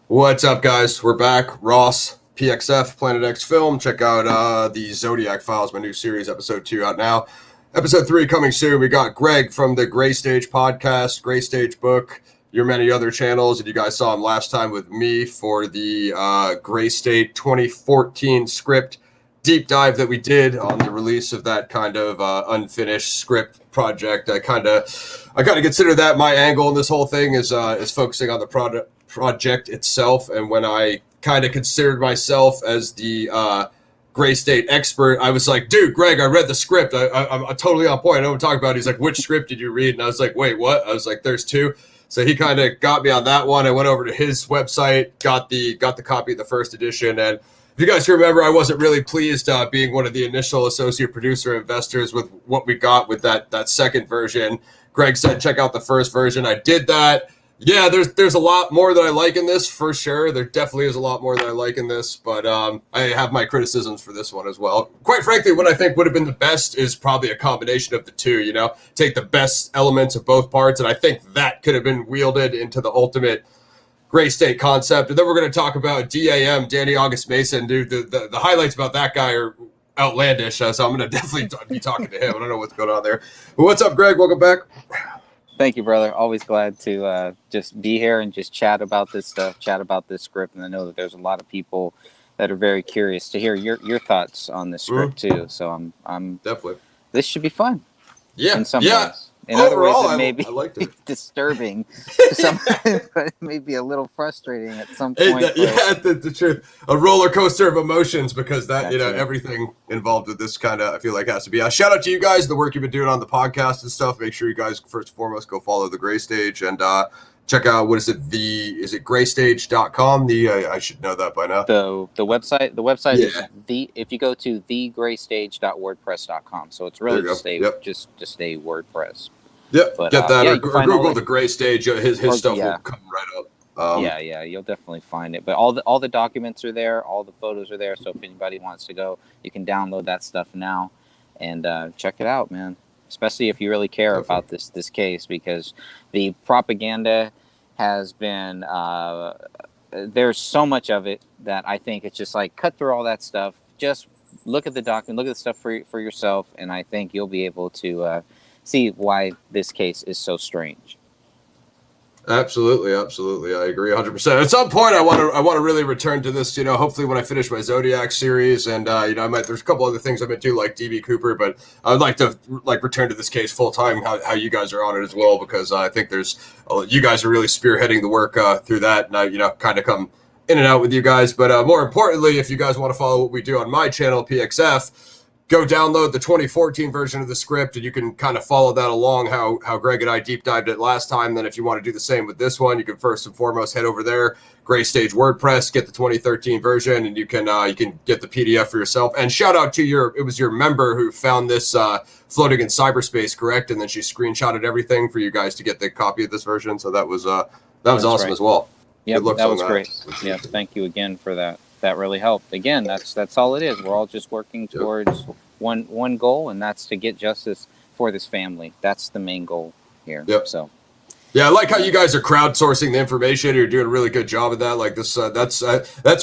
What's up, guys? We're back. Ross, PXF, Planet X Film. Check out the Zodiac Files, my new series, episode 2 out now. Episode 3 coming soon. We got Greg from the Graystate podcast, Graystate book, your many other channels. And you guys saw him last time with me for the Graystate 2014 script deep dive that we did on the release of that kind of unfinished script project. I kind of consider that my angle in this whole thing is focusing on the project itself. And when I kind of considered myself as the Graystate expert, I was like, dude, Greg, I read the script. I'm totally on point. I know what I'm talking about. He's like, which script did you read? And I was like, wait, what? I was like, there's two. So he kind of got me on that one. I went over to his website, got the copy of the first edition. And if you guys can remember, I wasn't really pleased being one of the initial associate producer investors with what we got with that second version. Greg said, check out the first version. I did that. Yeah, there's a lot more that I like in this, for sure. There definitely is a lot more that I like in this, but I have my criticisms for this one as well. Quite frankly, what I think would have been the best is probably a combination of the two, take the best elements of both parts, and I think that could have been wielded into the ultimate Graystate concept. And then we're going to talk about DAM, Danny August Mason. Dude, the highlights about that guy are outlandish, so I'm going to definitely be talking to him. I don't know what's going on there. But what's up, Greg? Welcome back. Thank you, brother. Always glad to just be here and just chat about this stuff, chat about this script. And I know that there's a lot of people that are very curious to hear your thoughts on this script too. So I'm definitely. This should be fun. Yeah. In some ways. In other ways, it may be disturbing, but it may be a little frustrating at some point. The truth. A roller coaster of emotions, because that, That's it. everything involved with this kind of, I feel like, has to be. Shout out to you guys, the work you've been doing on the podcast and stuff. Make sure you guys, first and foremost, go follow the Graystage and check out, is it graystage.com? I should know that by now. The website is if you go to thegraystage.wordpress.com. So it's really just a WordPress. Yep, but, get that. or Google the Graystage. His stuff will come right up. You'll definitely find it. But all the documents are there, all the photos are there. So if anybody wants to go, you can download that stuff now and check it out, man. Especially if you really care about this case, because the propaganda has been there's so much of it that I think it's just like cut through all that stuff. Just look at the document, look at the stuff for yourself, and I think you'll be able to see why this case is so strange. Absolutely. I agree 100%. At some point, I want to really return to this. Hopefully when I finish my Zodiac series, and there's a couple other things I'm into, like DB Cooper, but I would like to return to this case full time. How you guys are on it as well, because I think you guys are really spearheading the work through that, and I kind of come in and out with you guys. But more importantly, if you guys want to follow what we do on my channel, PXF. Go download the 2014 version of the script, and you can kind of follow that along how Greg and I deep dived it last time. Then if you want to do the same with this one, you can first and foremost head over there, Graystage WordPress, get the 2013 version, and you can get the PDF for yourself. And shout out to it was your member who found this floating in cyberspace, correct? And then she screenshotted everything for you guys to get the copy of this version. So that was awesome, right, as well. Yeah, that was great. Yeah, thank you again for that. That really helped. Again, that's all it is. We're all just working towards one goal, and that's to get justice for this family. That's the main goal here. Yep. So, yeah, I like how you guys are crowdsourcing the information. You're doing a really good job of that. Like this, that's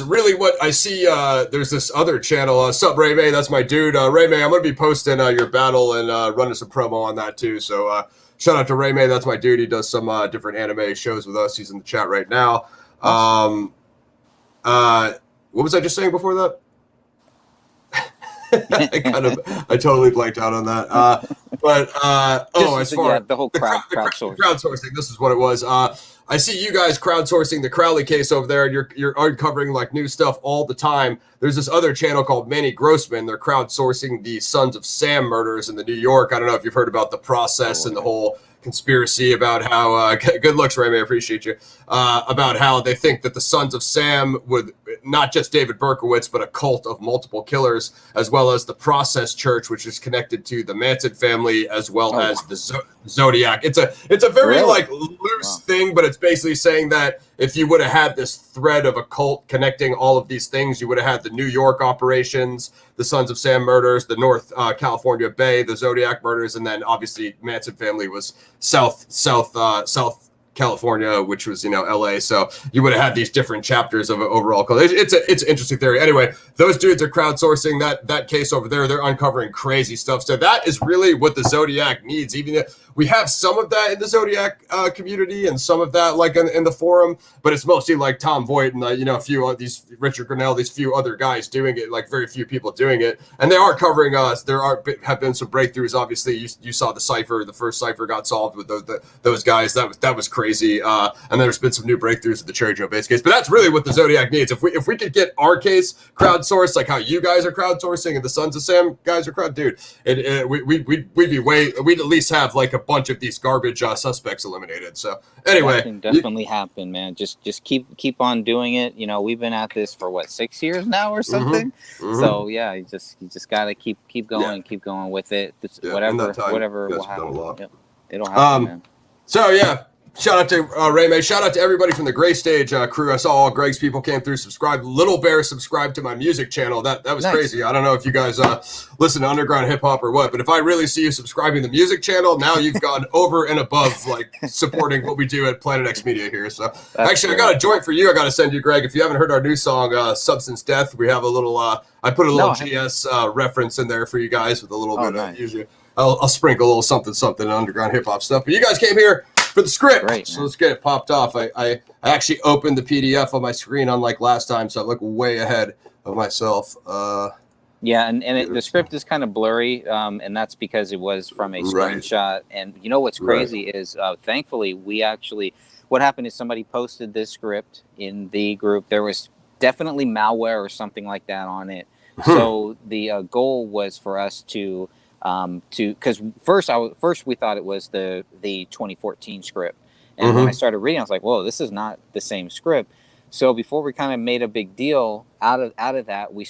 really what I see. There's this other channel, Sup Ray May. That's my dude, Ray May. I'm gonna be posting your battle and running some promo on that too. So shout out to Ray May. That's my dude. He does some different anime shows with us. He's in the chat right now. Awesome. What was I just saying before that? I totally blanked out on that. As far the whole crowdsourcing. Crowdsourcing, this is what it was. I see you guys crowdsourcing the Crowley case over there, and you're uncovering like new stuff all the time. There's this other channel called Manny Grossman. They're crowdsourcing the Sons of Sam murders in the New York. I don't know if you've heard about the process and the whole conspiracy about how good looks, Ray May, I appreciate you, about how they think that the Sons of Sam would, not just David Berkowitz, but a cult of multiple killers, as well as the Process Church, which is connected to the Manson family, as well as the Zodiac. It's a very loose thing, but it's basically saying that if you would have had this thread of a cult connecting all of these things, you would have had the New York operations, the Sons of Sam murders, the North California Bay, the Zodiac murders, and then obviously Manson family was South California, which was, LA. So you would have had these different chapters of an overall culture. It's an interesting theory. Anyway, those dudes are crowdsourcing that case over there. They're uncovering crazy stuff. So that is really what the Zodiac needs. Even if we have some of that in the Zodiac community and some of that like in the forum, but it's mostly like Tom Voigt and a few of these Richard Grinnell, these few other guys doing it, like very few people doing it. And they are covering us. There have been some breakthroughs. Obviously, you saw the cipher. The first cipher got solved with those guys. That was crazy. And there's been some new breakthroughs with the Cherry Joe base case. But that's really what the Zodiac needs. If we could get our case crowdsourced, like how you guys are crowdsourcing and the Sons of Sam guys are we'd at least have like a bunch of these garbage suspects eliminated. So anyway, that can definitely happen, man. Just keep on doing it. We've been at this for 6 years now or something. So yeah, you just gotta keep going, keep going with it. Whatever will happen. Yep. It'll happen, man. So yeah, shout out to Ray May. Shout out to everybody from the Graystate crew. I saw all Greg's people came through. Subscribed. Little Bear subscribed to my music channel. That was nice. Crazy. I don't know if you guys listen to underground hip hop or what, but if I really see you subscribing to the music channel, now you've gone over and above like supporting what we do at Planet X Media here. So actually, I got a joint for you. I got to send you, Greg. If you haven't heard our new song, Substance Death, we have a little. I put a little GS reference in there for you guys with a little bit of usually. I'll sprinkle a little something underground hip hop stuff. But you guys came here for the script. Great, so let's get it popped off. I actually opened the PDF on my screen unlike last time, so I look way ahead of myself. Yeah, and the script is kind of blurry, and that's because it was from a screenshot. And what's crazy is, thankfully, what happened is somebody posted this script in the group. There was definitely malware or something like that on it. So the goal was for us to because first we thought it was the 2014 script, and when I started reading, I was like, whoa, this is not the same script. So before we kind of made a big deal out of that, we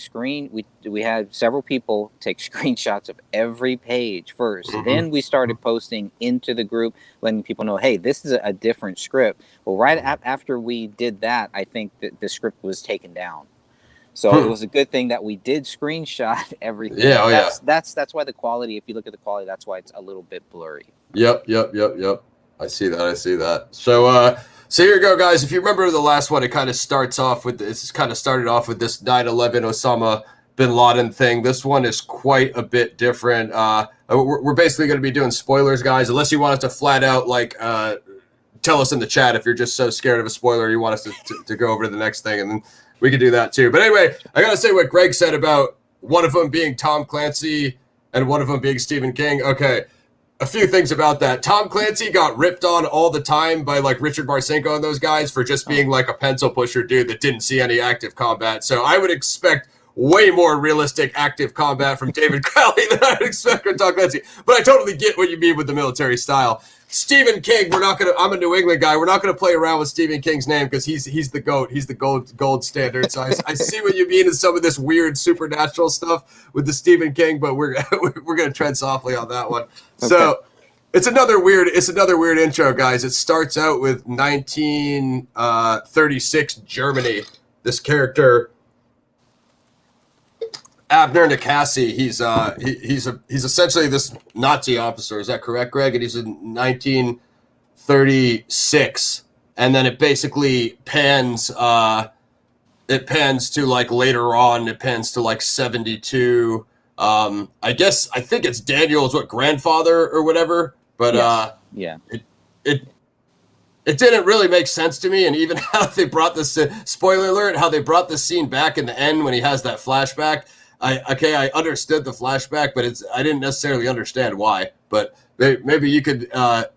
had several people take screenshots of every page first. Then we started posting into the group, letting people know, hey, this is a different script. Well, right after we did that, I think that the script was taken down. So it was a good thing that we did screenshot everything. Yeah, that's why the quality, if you look at the quality, that's why it's a little bit blurry. Yep. I see that. So here you go, guys. If you remember the last one, it kind of started off with this 9/11 Osama bin Laden thing. This one is quite a bit different. We're basically going to be doing spoilers, guys, unless you want us to flat out tell us in the chat if you're just so scared of a spoiler you want us to go over to the next thing, and then we could do that too. But anyway, I got to say what Greg said about one of them being Tom Clancy and one of them being Stephen King. Okay, a few things about that. Tom Clancy got ripped on all the time by Richard Marcinko and those guys for just being like a pencil pusher dude that didn't see any active combat. So I would expect way more realistic active combat from David Crowley than I would expect from Tom Clancy. But I totally get what you mean with the military style. Stephen King, I'm a New England guy. We're not gonna play around with Stephen King's name because he's the GOAT. He's the gold standard. So I see what you mean in some of this weird supernatural stuff with the Stephen King, but we're gonna tread softly on that one. Okay. So it's another weird intro, guys. It starts out with 1936 Germany. This character, Abner Nikasi, he's essentially this Nazi officer. Is that correct, Greg? And he's in 1936, and then it basically pans. It pans to later on. It pans to 72. I think it's Daniel's grandfather or whatever. But it didn't really make sense to me, and even how they brought this. Spoiler alert! How they brought this scene back in the end when he has that flashback. I understood the flashback, but I didn't necessarily understand why. But maybe you could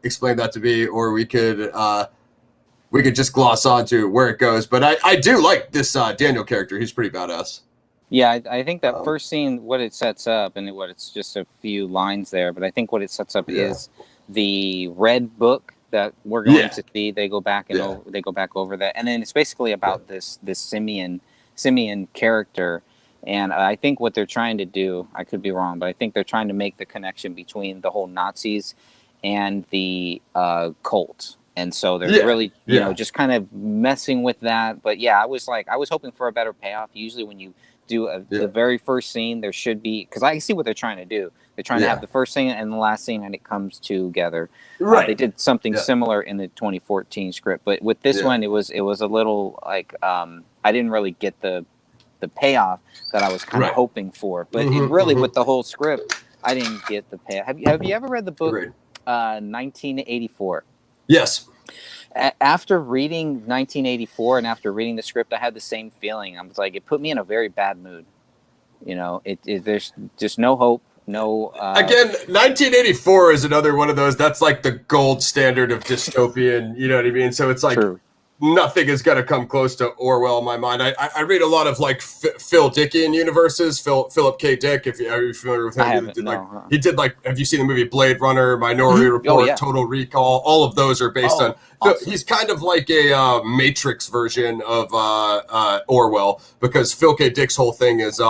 explain that to me, or we could just gloss on to where it goes. But I do like this Daniel character. He's pretty badass. Yeah, I think that first scene, what it sets up, and it's just a few lines there, but I think what it sets up is the red book that we're going to see. They go back and they go back over that, and then it's basically about this Simeon character. And I think what they're trying to do, I could be wrong, but I think they're trying to make the connection between the whole Nazis and the cult. And so they're really, you know, just kind of messing with that. But I was hoping for a better payoff. Usually when you do the very first scene, there should be, because I see what they're trying to do. They're trying to have the first scene and the last scene, and it comes together. Right. They did something similar in the 2014 script, but with this one, it was a little like I didn't really get the payoff that I was kind of hoping for. But it really, with the whole script, I didn't get the payoff. Have you ever read the book 1984? Yes. After reading 1984 and after reading the script, I had the same feeling. I was like, it put me in a very bad mood. You know, there's just no hope. No. Again, 1984 is another one of those. That's like the gold standard of dystopian. You know what I mean? So it's like nothing is going to come close to Orwell in my mind. I read a lot of like Phil Dickian universes. Philip K. Dick. Are you familiar with him? He did like. Have you seen the movie Blade Runner, Minority Report, Total Recall? All of those are based on. Awesome. He's kind of like a Matrix version of Orwell, because Phil K. Dick's whole thing is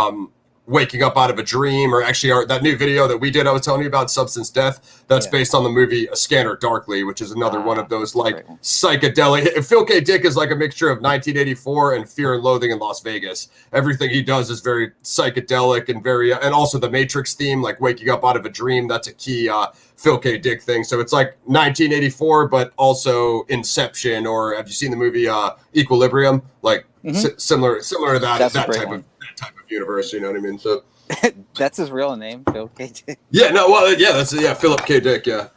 waking up out of a dream, or actually that new video that we did I was telling you about, Substance Death, that's based on the movie A Scanner Darkly, which is another one of those like psychedelic. Phil K. Dick is like a mixture of 1984 and Fear and Loathing in Las Vegas. Everything he does is very psychedelic and very and also the Matrix theme, like waking up out of a dream, that's a key Phil K. Dick thing. So it's like 1984 but also Inception, or have you seen the movie Equilibrium? Like similar to that type of universe, you know what I mean? So that's his real name, Phil K. Dick. That's Philip K. Dick. Yeah.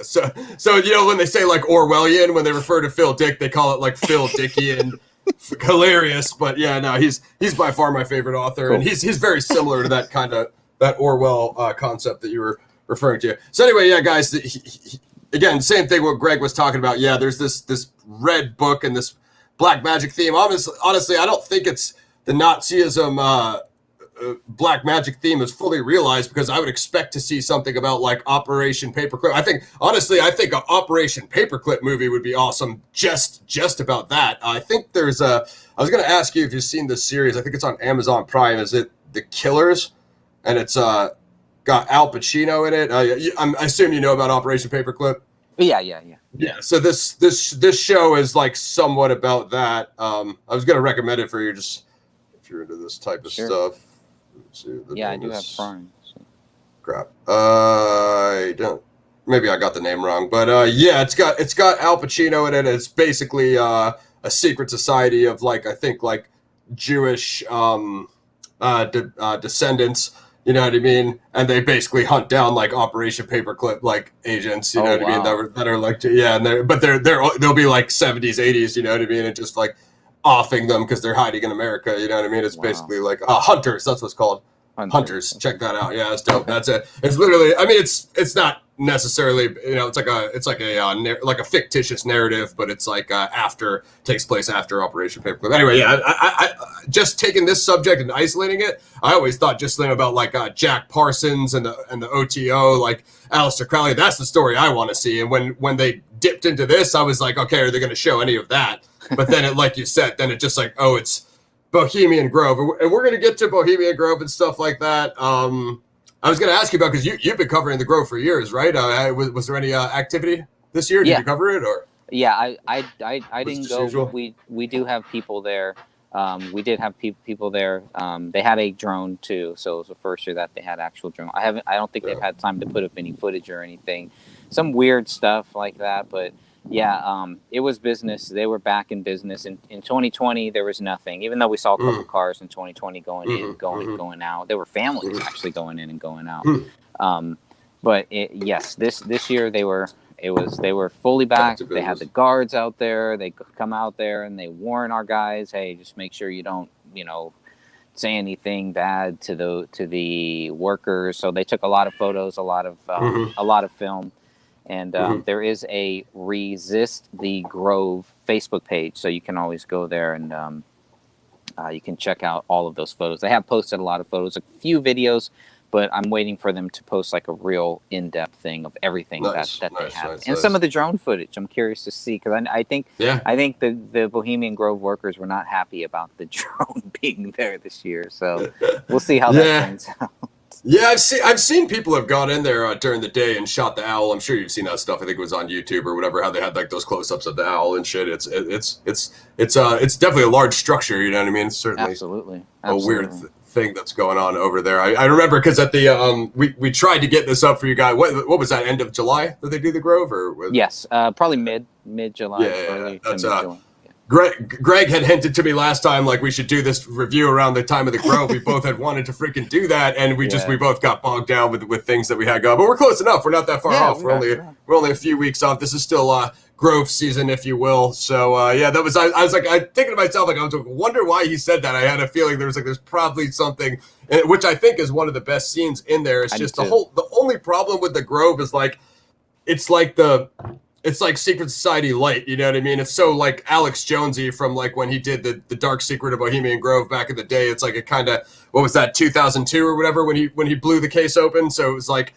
So you know when they say like Orwellian, when they refer to Phil Dick, they call it like Phil Dickian. Hilarious, but he's by far my favorite author, and he's very similar to that kind of that Orwell concept that you were referring to. So anyway, guys, again, same thing what Greg was talking about. Yeah, there's this red book and this black magic theme. Honestly, I don't think it's the Nazism black magic theme is fully realized, because I would expect to see something about like Operation Paperclip. I think an Operation Paperclip movie would be awesome just about that. I think I was going to ask you if you've seen this series. I think it's on Amazon Prime. Is it The Killers? And it's got Al Pacino in it. I assume you know about Operation Paperclip. Yeah. So this show is like somewhat about that. I was going to recommend it for you, just if you're into this type of stuff. Let's see, I do have Prime. So. Crap. I don't. Maybe I got the name wrong, but it's got Al Pacino in it. It's basically a secret society of like Jewish descendants. You know what I mean? And they basically hunt down like Operation Paperclip like agents. You know what I mean? That are like they'll be like 70s, 80s. You know what I mean? And just like offing them because they're hiding in America. You know what I mean? It's basically like Hunters. That's what's called. Hunters. Check that out. Yeah, it's dope. That's it. It's literally. I mean, it's not necessarily. You know, it's like a fictitious narrative, but it's like takes place after Operation Paperclip. Anyway, I just taking this subject and isolating it. I always thought just about like Jack Parsons and the OTO, like Aleister Crowley. That's the story I want to see. And when they dipped into this, I was like, okay, are they going to show any of that? But then it, like you said, then it just like, oh, it's Bohemian Grove, and we're going to get to Bohemian Grove and stuff like that. I was going to ask you about, because you've been covering the Grove for years, right? Was there any activity this year? Did you cover it, or? Yeah, I didn't go. Usual? We do have people there. We did have people there. They had a drone too, so it was the first year that they had actual drone. I don't think they've had time to put up any footage or anything. Some weird stuff like that, but. Yeah, it was business. They were back in business. In 2020, there was nothing. Even though we saw a couple cars in 2020 going in, going out. There were families actually going in and going out. But this year they were fully back. They had the guards out there. They come out there and they warn our guys, hey, just make sure you don't, say anything bad to the workers. So they took a lot of photos, a lot of film. And there is a Resist the Grove Facebook page, so you can always go there and you can check out all of those photos. They have posted a lot of photos, a few videos, but I'm waiting for them to post like a real in-depth thing of everything that they have, and some of the drone footage. I'm curious to see, because I think the Bohemian Grove workers were not happy about the drone being there this year, so we'll see how that turns out. Yeah, I've seen people have gone in there during the day and shot the owl. I'm sure you've seen that stuff. I think it was on YouTube or whatever. How they had like those close-ups of the owl and shit. It's definitely a large structure. You know what I mean? It's certainly absolutely. a weird thing that's going on over there. I remember because at the we tried to get this up for you guys. What was that? End of July that they do the Grove, or yes, probably mid July. Yeah, that's Greg had hinted to me last time like we should do this review around the time of the Grove. We both had wanted to freaking do that, and we both got bogged down with things that we had going. But we're close enough. We're not that far off. We're only a few weeks off. This is still Grove season, if you will. So that was I was like thinking to myself like I was like, wonder why he said that. I had a feeling there's probably something, which I think is one of the best scenes in there. It's just the only problem with the Grove is like it's like Secret Society light, you know what I mean? It's so like Alex Jonesy from like when he did the Dark Secret of Bohemian Grove back in the day. It's like a kind of, what was that, 2002 or whatever, when he blew the case open. So it was like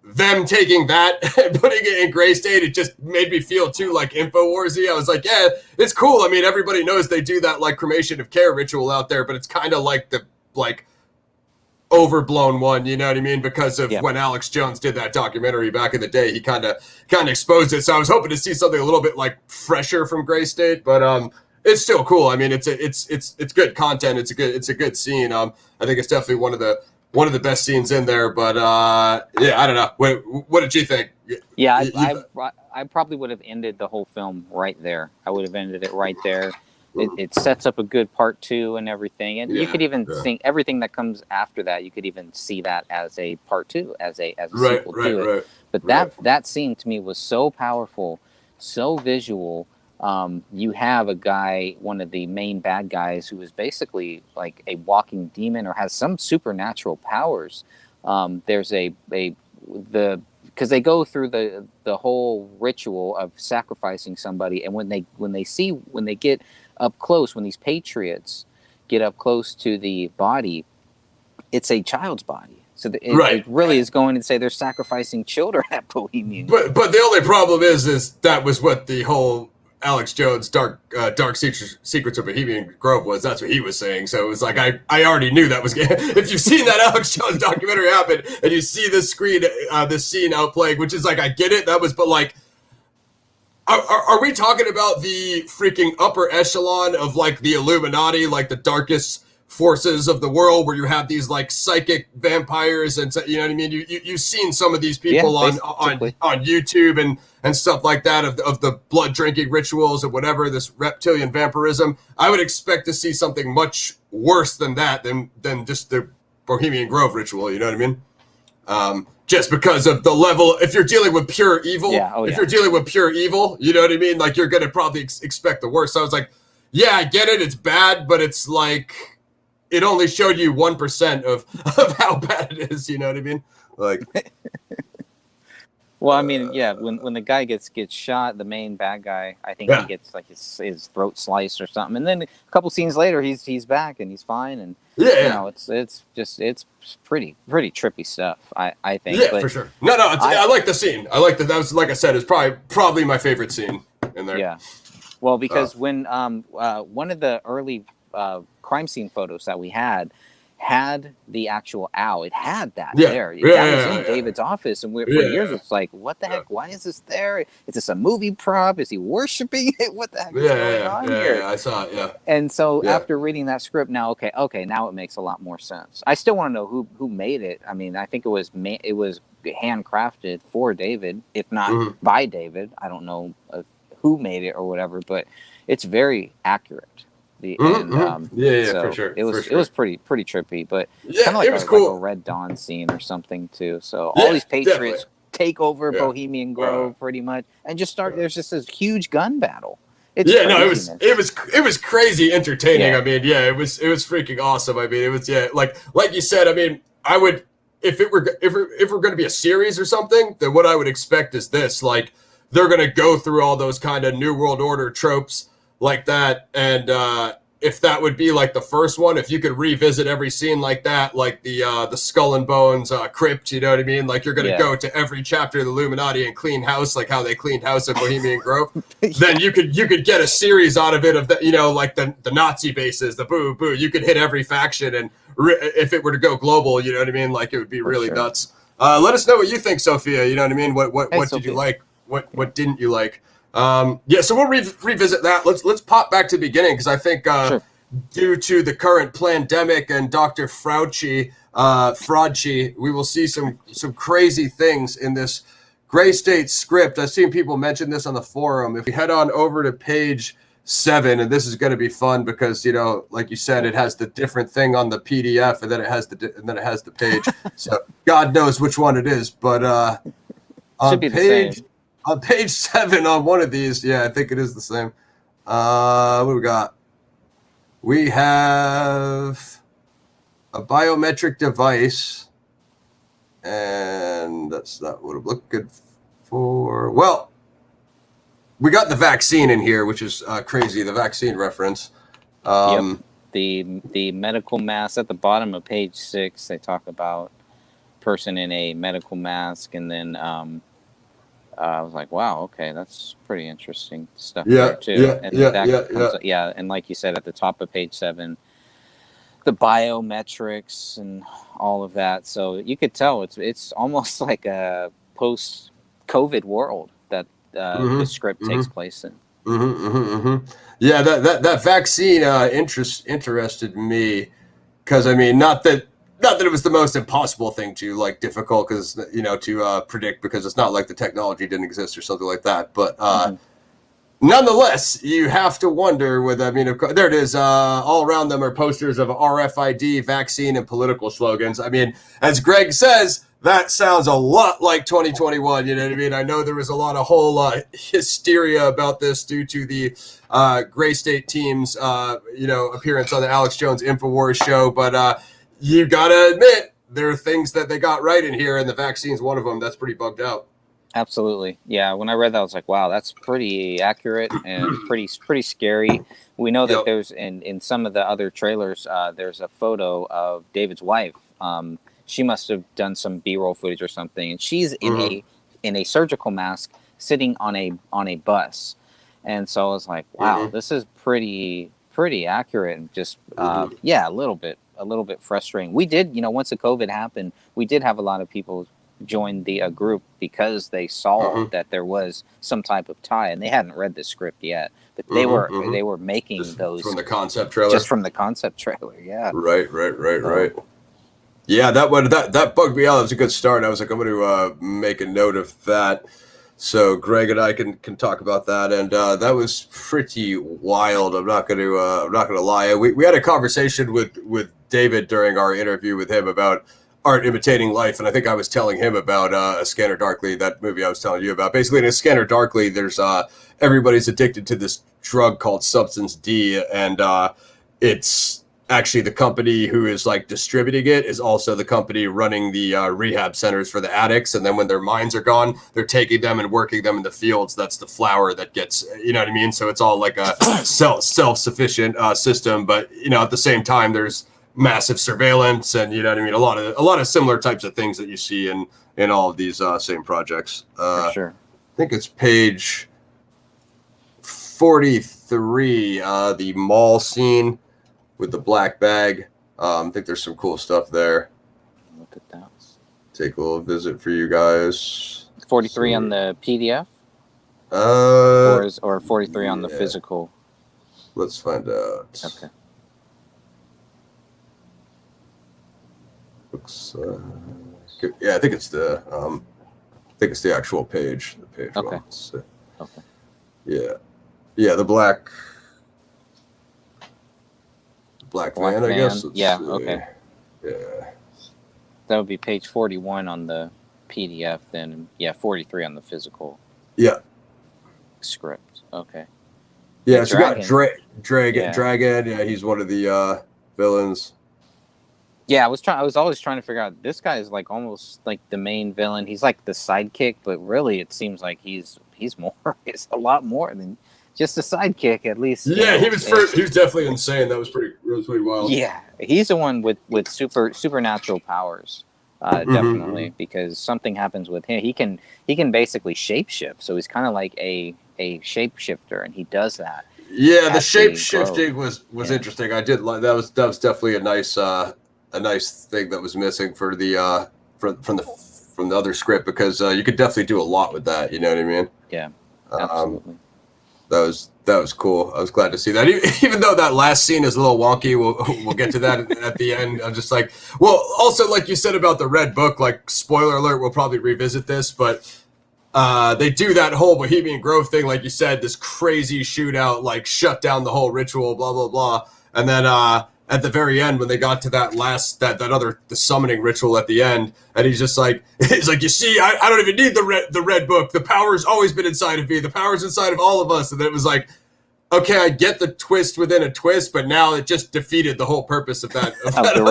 them taking that and putting it in Graystate. It just made me feel too like InfoWarsy. I was like, yeah, it's cool. I mean, everybody knows they do that like cremation of care ritual out there, but it's kind of like the overblown one, you know what I mean? Because of when Alex Jones did that documentary back in the day, he kind of exposed it. So I was hoping to see something a little bit like fresher from Graystate, but it's still cool. I mean, it's good content. It's a good scene. I think it's definitely one of the best scenes in there. But I don't know. What did you think? Yeah, I probably would have ended the whole film right there. I would have ended it right there. It sets up a good part 2 and everything, and you could even think everything that comes after that. You could even see that as a part 2, as a sequel to it. But that scene to me was so powerful, so visual. You have a guy, one of the main bad guys, who is basically like a walking demon or has some supernatural powers. There's because they go through the whole ritual of sacrificing somebody, and when they get up close, when these patriots get up close to the body, it's a child's body. So it really is going to say they're sacrificing children at Bohemian. But the only problem is that was what the whole Alex Jones Dark Secrets of Bohemian Grove was. That's what he was saying. So it was like I already knew that was. If you've seen that Alex Jones documentary happen and you see this scene outplaying, which is like I get it. That was, but like. Are we talking about the freaking upper echelon of like the Illuminati, like the darkest forces of the world, where you have these like psychic vampires and you know what I mean? You've seen some of these people on YouTube and stuff like that of the blood drinking rituals and whatever, this reptilian vampirism. I would expect to see something much worse than that than just the Bohemian Grove ritual. You know what I mean? Just because of the level, if you're dealing with pure evil, if you're dealing with pure evil, you know what I mean? Like, you're going to probably expect the worst. So I was like, yeah, I get it. It's bad, but it's like, it only showed you 1% of how bad it is. You know what I mean? Like, well, I mean, when the guy gets shot, the main bad guy, I think he gets like his throat sliced or something. And then a couple scenes later, he's back and he's fine. And you know, it's pretty trippy stuff. I think. Yeah, but for sure. No, I like the scene. I like that. That was, like I said, is probably my favorite scene in there. Yeah. Well, because when one of the early crime scene photos that we had the actual owl. It had that there. That was in David's office. And for years, it's like, what the heck? Why is this there? Is this a movie prop? Is he worshiping it? What the heck is going on here? Yeah, I saw it, And so after reading that script, now, okay, now it makes a lot more sense. I still want to know who made it. I mean, I think it was handcrafted for David, if not by David. I don't know who made it or whatever, but it's very accurate. For sure. It was pretty trippy, but kind of like like a Red Dawn scene or something too. So all these patriots take over Bohemian Grove pretty much, and just start. There's just this huge gun battle. It was crazy entertaining. I mean, it was freaking awesome. I mean, it was like you said. I mean, I would if we're going to be a series or something, then what I would expect is this: like, they're going to go through all those kind of New World Order tropes like that, and if that would be like the first one, if you could revisit every scene like that, like the Skull and Bones crypt, you know what I mean? Like, you're going to go to every chapter of the Illuminati and clean house, like how they cleaned house at Bohemian Grove. Then you could get a series out of it of the, you know, like the Nazi bases, the boo. You could hit every faction, and if it were to go global, you know what I mean? Like, it would be really nuts. Let us know what you think, Sophia. You know what I mean? What did you like? What didn't you like? So we'll revisit that. Let's pop back to the beginning, because I think due to the current pandemic and Dr. Fraudchi, we will see some crazy things in this Graystate script. I've seen people mention this on the forum. If we head on over to page 7, and this is going to be fun because, you know, like you said, it has the different thing on the PDF, and then it has the page. So God knows which one it is, but on page 7 on one of these, yeah, I think it is the same. What do we got? We have a biometric device, and that's not what it looked good for. Well, we got the vaccine in here, which is crazy, the vaccine reference. Yep. The medical mask at the bottom of page 6, they talk about person in a medical mask, and then I was like, wow, okay, that's pretty interesting stuff there too. And like you said, at the top of page 7, the biometrics and all of that. So you could tell it's almost like a post-COVID world that the script takes place in. Yeah, that vaccine interested me because, I mean, not that it was the most impossible thing to, like, difficult because, you know, to predict, because it's not like the technology didn't exist or something like that. But nonetheless, you have to wonder with, I mean, of course, there it is. All around them are posters of RFID, vaccine, and political slogans. I mean, as Greg says, that sounds a lot like 2021. You know what I mean? I know there was a lot of whole hysteria about this due to the Graystate team's, you know, appearance on the Alex Jones InfoWars show. But you gotta admit, there are things that they got right in here, and the vaccine's one of them. That's pretty bugged out. Absolutely. Yeah, when I read that, I was like, wow, that's pretty accurate and pretty scary. We know that there's, in some of the other trailers, there's a photo of David's wife. She must have done some B-roll footage or something, and she's in a surgical mask sitting on a bus. And so I was like, wow, this is pretty accurate, and just a little bit frustrating. We did, you know, once the COVID happened, we did have a lot of people join the group because they saw that there was some type of tie, and they hadn't read the script yet, but they were making just those from the concept trailer. Just from the concept trailer, yeah. Right. Yeah, that bugged me out. That was a good start. I was like, I'm going to make a note of that, so Greg and I can talk about that. And that was pretty wild. I'm not going to lie. We had a conversation with David during our interview with him about art imitating life, and I think I was telling him about A Scanner Darkly, that movie I was telling you about. Basically, in A Scanner Darkly, there's everybody's addicted to this drug called Substance D, and it's actually the company who is, like, distributing it is also the company running the rehab centers for the addicts. And then when their minds are gone, they're taking them and working them in the fields. That's the flower that gets, you know what I mean? So it's all like a self-sufficient system, but, you know, at the same time, there's massive surveillance, and, you know what I mean, a lot of similar types of things that you see in all of these same projects. For sure. I think it's page 43, the mall scene with the black bag. I think there's some cool stuff there. Look at that. Take a little visit for you guys. 43 on the PDF, or 43 on the physical. Let's find out. Okay. Looks good. Yeah, I think it's the actual page. The page. Okay. Okay. Yeah, the black van, I guess. Yeah. Okay. Yeah. That would be page 41 on the PDF. Then 43 on the physical. Yeah. Script. Okay. Yeah. So we got Dragon. Yeah, he's one of the villains. Yeah, I was always trying to figure out, this guy is like almost like the main villain. He's like the sidekick, but really it seems like he's a lot more than just a sidekick, at least. Yeah, he was definitely insane. That was pretty wild. Yeah, he's the one with supernatural powers, definitely, because something happens with him. He can basically shapeshift, so he's kind of like a shapeshifter, and he does that. Yeah, the shape-shifting was interesting. I did like that. Was definitely a nice thing that was missing for the from the other script, because you could definitely do a lot with that. You know what I mean? Yeah, absolutely. That was cool. I was glad to see that. Even though that last scene is a little wonky, we'll get to that at the end. I'm just like, well, also like you said about the Red Book, like spoiler alert, we'll probably revisit this, but they do that whole Bohemian Grove thing, like you said, this crazy shootout, like shut down the whole ritual, blah blah blah, and then at the very end when they got to that last the summoning ritual at the end, and he's like, you see, I don't even need the red book. The power's always been inside of me. The power's inside of all of us. And then it was like, okay, I get the twist within a twist, but now it just defeated the whole purpose of that other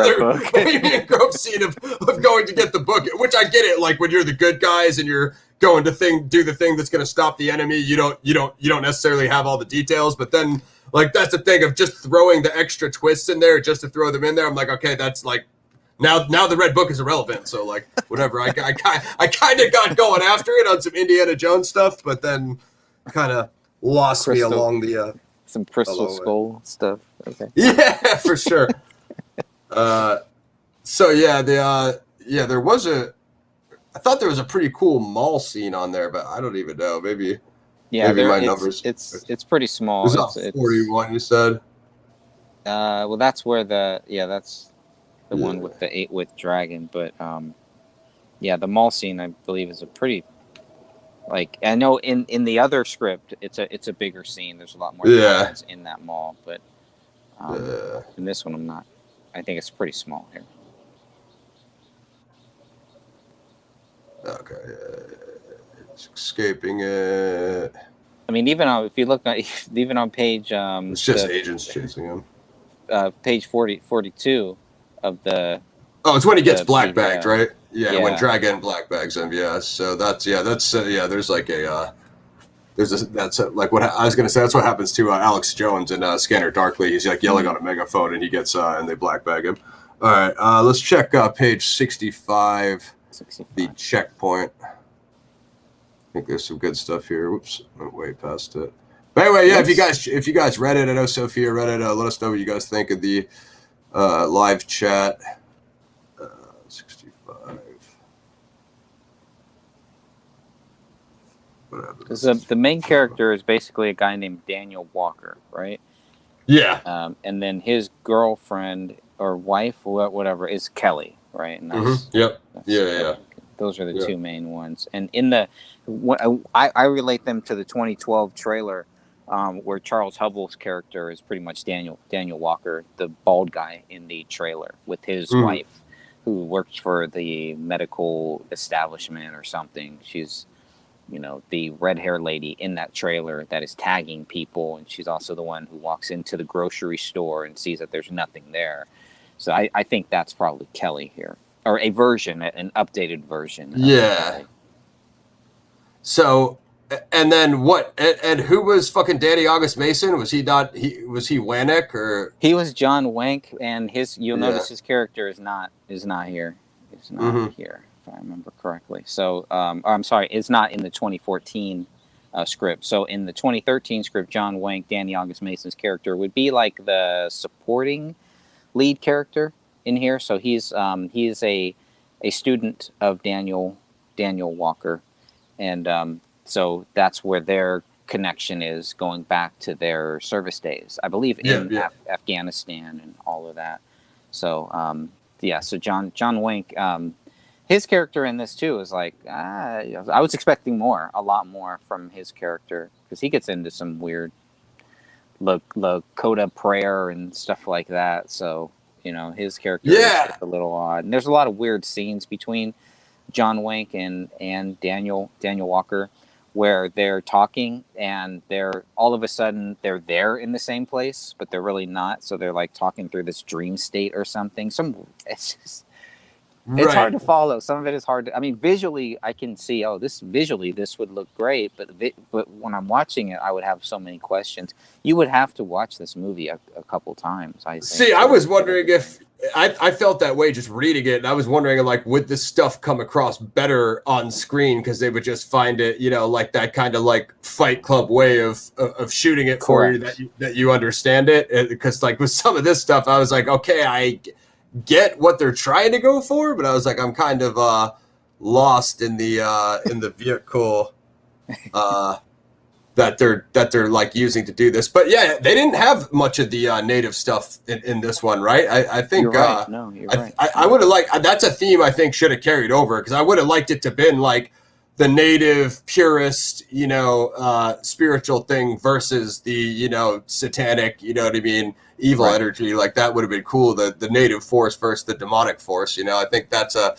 Bohemian Grove scene of going to get the book. Which I get it, like when you're the good guys and you're going to do the thing that's going to stop the enemy, you don't necessarily have all the details, but then. Like, that's the thing of just throwing the extra twists in there just to throw them in there. I'm like, okay, that's like, now the Red Book is irrelevant. So, like, whatever. I kind of got going after it on some Indiana Jones stuff, but then kind of lost me along the... some Crystal Skull stuff. Okay. Yeah, for sure. So, yeah, there was I thought there was a pretty cool mall scene on there, but I don't even know. Maybe my numbers. It's pretty small. It's 41. You said. Well, that's where that's the one with the 8-wit dragon. But the mall scene I believe is a pretty. Like I know in the other script, it's a bigger scene. There's a lot more dragons in that mall, but in this one I'm not. I think it's pretty small here. Okay. It's escaping it. I mean, if you look even on page it's just agents chasing him. Page 42 of the. Oh, it's when he gets black bagged, right? Yeah, when Dragon black bags him. Yeah, so that's there's like like what I was gonna say. That's what happens to Alex Jones in Scanner Darkly. He's like yelling on a megaphone, and he gets and they black bag him. All right, let's check page 65. The checkpoint. I think there's some good stuff here. Whoops, went way past it. But anyway, yeah, if you guys read it, I know Sophia read it. Let us know what you guys think of the live chat. 65. Because the main character is basically a guy named Daniel Walker, right? Yeah. And then his girlfriend or wife or whatever is Kelly, right? And that's, Yep. Yeah. Those are the two main ones. And I relate them to the 2012 trailer where Charles Hubble's character is pretty much Daniel Walker, the bald guy in the trailer with his wife who works for the medical establishment or something. She's, the red hair lady in that trailer that is tagging people. And she's also the one who walks into the grocery store and sees that there's nothing there. So I think that's probably Kelly here. Or an updated version. Yeah. So, and then what? And who was fucking Danny August Mason? Was he not? Was he Wanek or? He was John Wank, and you'll notice his character is not here. He's not here, if I remember correctly. So, I'm sorry, it's not in the 2014 script. So, in the 2013 script, John Wank, Danny August Mason's character would be like the supporting lead character in here. So he is a student of Daniel Walker, and so that's where their connection is, going back to their service days, I believe, in Afghanistan and all of that. So so John Wank, his character in this too is like I was expecting a lot more from his character, because he gets into some weird Lakota prayer and stuff like that. So his character is a little odd. And there's a lot of weird scenes between John Wank and Daniel Walker where they're talking and they're all of a sudden they're there in the same place, but they're really not. So they're like talking through this dream state or something. It's hard to follow. Some of it is hard to, visually I can see, this would look great, but when I'm watching it, I would have so many questions. You would have to watch this movie a couple times, I think. See, I was wondering if I felt that way just reading it, and I was wondering, like, would this stuff come across better on screen because they would just find it, like that kind of like Fight Club way of shooting it for you that you understand it. Because like with some of this stuff, I was like, okay, I get what they're trying to go for, but I was like, I'm kind of lost in the vehicle they're like using to do this. But yeah, they didn't have much of the native stuff in this one, right? I think You're right. No, you're right. I would have liked, that's a theme I think should have carried over, because I would have liked it to been like the native purist, spiritual thing versus the satanic, what I mean, evil energy. Like that would have been cool. The native force versus the demonic force. I think that's a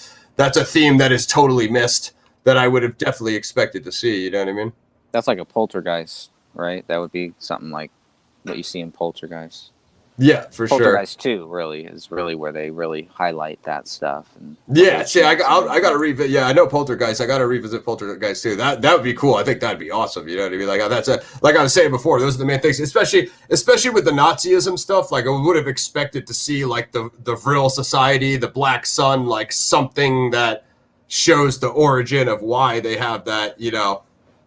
theme that is totally missed, that I would have definitely expected to see. You know what I mean? That's like a poltergeist, right? That would be something like what you see in Poltergeist. Yeah, for sure. Poltergeist 2 really is really where they really highlight that stuff. And yeah, see, I got to revisit. Yeah, I know Poltergeist. I got to revisit Poltergeist too. That would be cool. I think that'd be awesome. You know what I mean? Like like I was saying before, those are the main things. Especially with the Nazism stuff. Like I would have expected to see like the Vril Society, the Black Sun, like something that shows the origin of why they have that.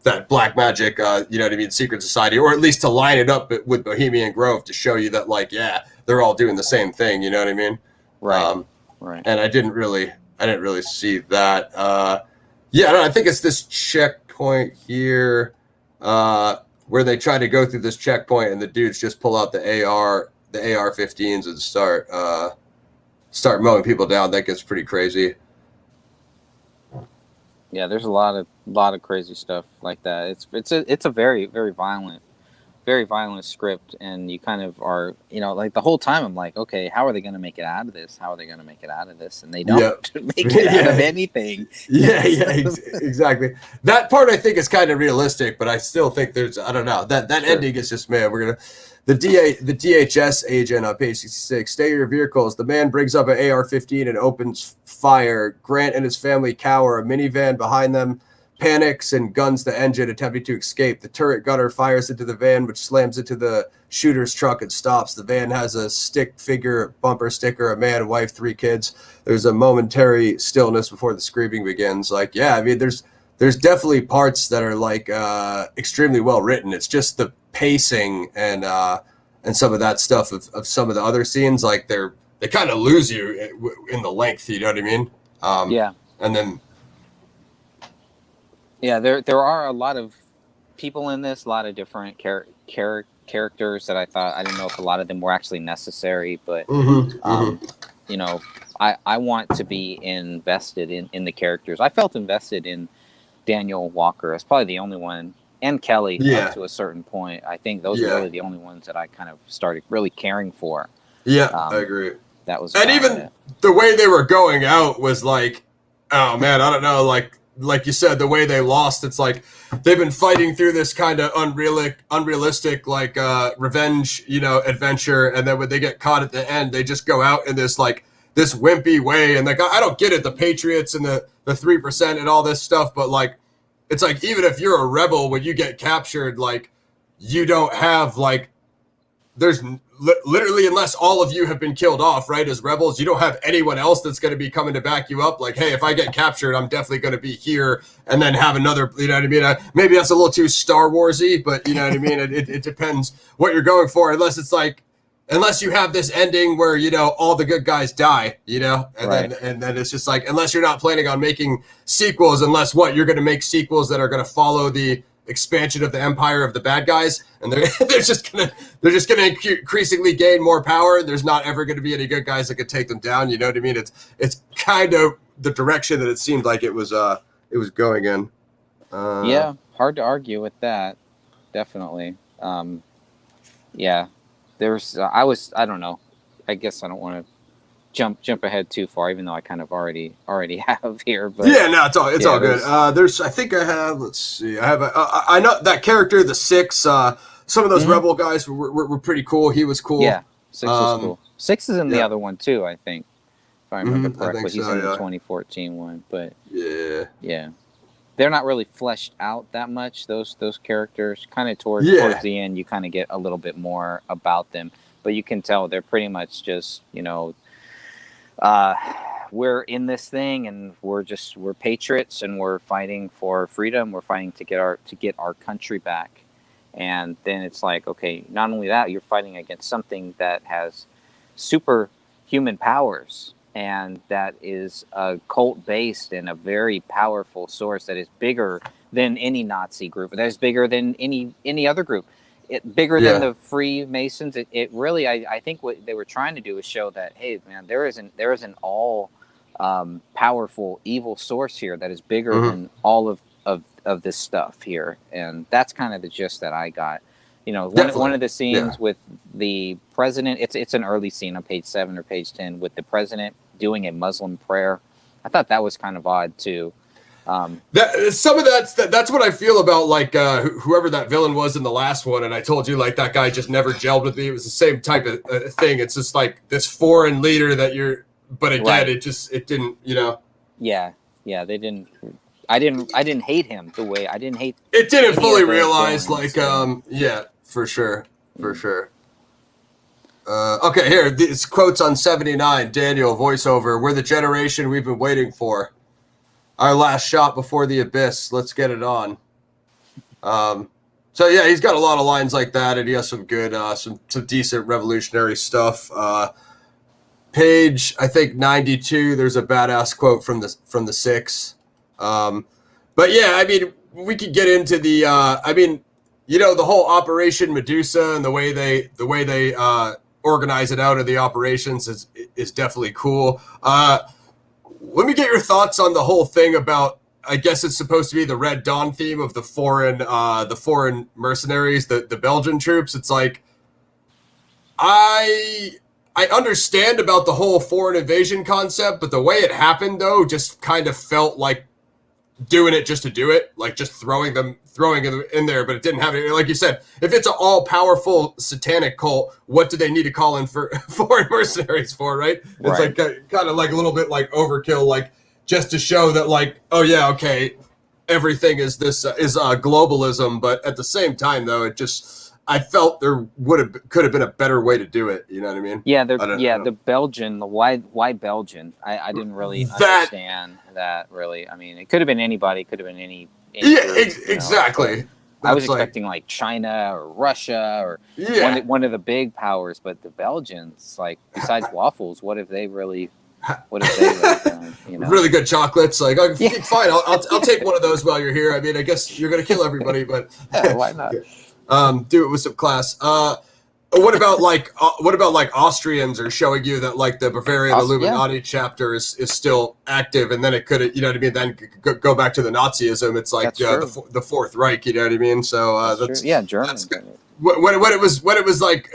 That black magic, you know what I mean, secret society, or at least to line it up with Bohemian Grove to show you that, like, yeah, they're all doing the same thing. You know what I mean? Right. Right. And I didn't really see that. I think it's this checkpoint here, where they try to go through this checkpoint, and the dudes just pull out the AR-15s and start mowing people down. That gets pretty crazy. Yeah, there's a lot of crazy stuff like that. It's a very, very violent script, and you kind of are, like the whole time I'm like, okay, how are they going to make it out of this? How are they going to make it out of this? And they don't make it out of anything. Yeah, exactly. That part I think is kind of realistic, but I still think I don't know, that ending is just, man, we're gonna. The DHS agent on page 66, stay your vehicles. The man brings up an AR-15 and opens fire. Grant and his family cower. A minivan behind them panics and guns the engine, attempting to escape. The turret gunner fires into the van, which slams into the shooter's truck and stops. The van has a stick figure bumper sticker, a man, wife, 3 kids. There's a momentary stillness before the screaming begins. Like, yeah, I mean, there's definitely parts that are like extremely well written. It's just the pacing and some of that stuff of some of the other scenes, like they kind of lose you in the length. You know what I mean? And then there are a lot of people in this, a lot of different characters that I didn't know if a lot of them were actually necessary, but I want to be invested in the characters. I felt invested in Daniel Walker. It's probably the only one, and Kelly up to a certain point. I think those are really the only ones that I kind of started really caring for. Yeah, I agree. That was, and even the way they were going out was like, oh man, I don't know, like you said, the way they lost, it's like they've been fighting through this kind of unrealistic like revenge, adventure, and then when they get caught at the end, they just go out in this wimpy way, and like I don't get it, the Patriots and the 3% and all this stuff, but like it's like, even if you're a rebel, when you get captured, like you don't have like, there's literally, unless all of you have been killed off, right, as rebels, you don't have anyone else that's going to be coming to back you up. Like, hey, if I get captured, I'm definitely going to be here, and then have another, you know what I mean? Maybe that's a little too Star Warsy, but you know what I mean? It depends what you're going for, unless you have this ending where, all the good guys die, and then it's just like, unless you're not planning on making sequels, unless you're going to make sequels that are going to follow the expansion of the empire of the bad guys, and they're just going to increasingly gain more power. There's not ever going to be any good guys that could take them down. You know what I mean? It's kind of the direction that it seemed like it was going in. Yeah, hard to argue with that. Definitely. Yeah. There's, I don't know. I guess I don't want to jump ahead too far, even though I kind of already have here. But yeah, no, it's all good. I think I have. Let's see. I know that character, the 6. Some of those rebel guys were pretty cool. He was cool. Yeah, 6 was cool. 6 is in the other one too, I think. If I remember correctly, he's in the 2014 one. But yeah. They're not really fleshed out that much, those characters. Kind of towards the end, you kind of get a little bit more about them. But you can tell they're pretty much just, we're in this thing, and we're patriots, and we're fighting for freedom. We're fighting to get our country back. And then it's like, okay, not only that, you're fighting against something that has superhuman powers, and that is cult based and a very powerful source that is bigger than any Nazi group. That is bigger than any other group. Bigger than Yeah. the Freemasons. It really, I think what they were trying to do is show that, hey, man, there is an all powerful evil source here that is bigger Mhm. than all of this stuff here, and that's kind of the gist that I got. You know, one of the scenes with the president, it's an early scene on page 7 or page 10 with the president doing a Muslim prayer. I thought that was kind of odd too. Some of that's what I feel about like whoever that villain was in the last one, and I told you like that guy just never gelled with me. It was the same type of thing. It's just like this foreign leader that you're, but again, Right. it didn't, you know. Yeah, they didn't. I didn't hate him the way I didn't hate. It didn't any fully of the realize, villains, like, yeah, for sure. Okay, here, these quotes on 79. Daniel, voiceover. We're the generation we've been waiting for. Our last shot before the abyss. Let's get it on. So yeah, he's got a lot of lines like that, and he has some good, some decent revolutionary stuff. Page, I think 92. There's a badass quote from the Six. But yeah, I mean, we could get into the. I mean, you know, the whole Operation Medusa and the way they organize it out of the operations is definitely cool. Let me get your thoughts on the whole thing about. I guess it's supposed to be the Red Dawn theme of the foreign mercenaries, the Belgian troops. It's like I understand about the whole foreign invasion concept, but the way it happened though just kind of felt like doing it just to do it, like just throwing them in there, but it didn't have any. Like you said, if it's an all-powerful satanic cult, what do they need to call in for foreign mercenaries for, right? It's like kind of like a little bit like overkill, like just to show that, like, oh yeah, okay, everything is this is globalism, but at the same time, though, it just I felt there could have been a better way to do it. You know what I mean? Yeah, the Belgian, why Belgian? I didn't really understand that really. I mean, it could have been anybody. It could have been any group, exactly. I was expecting like China or Russia or one of the big powers, but the Belgians, like, besides waffles, what have they really? What if they done, you know? Really good chocolates? Like, oh, fine, I'll take one of those while you're here. I mean, I guess you're gonna kill everybody, but yeah, why not? Do it with some class. What about like Austrians are showing you that like the Bavarian Illuminati chapter is still active, and then it could, you know what I mean? Then go back to the Nazism. It's like the Fourth Reich. You know what I mean? So that's true. Yeah, German. When it was like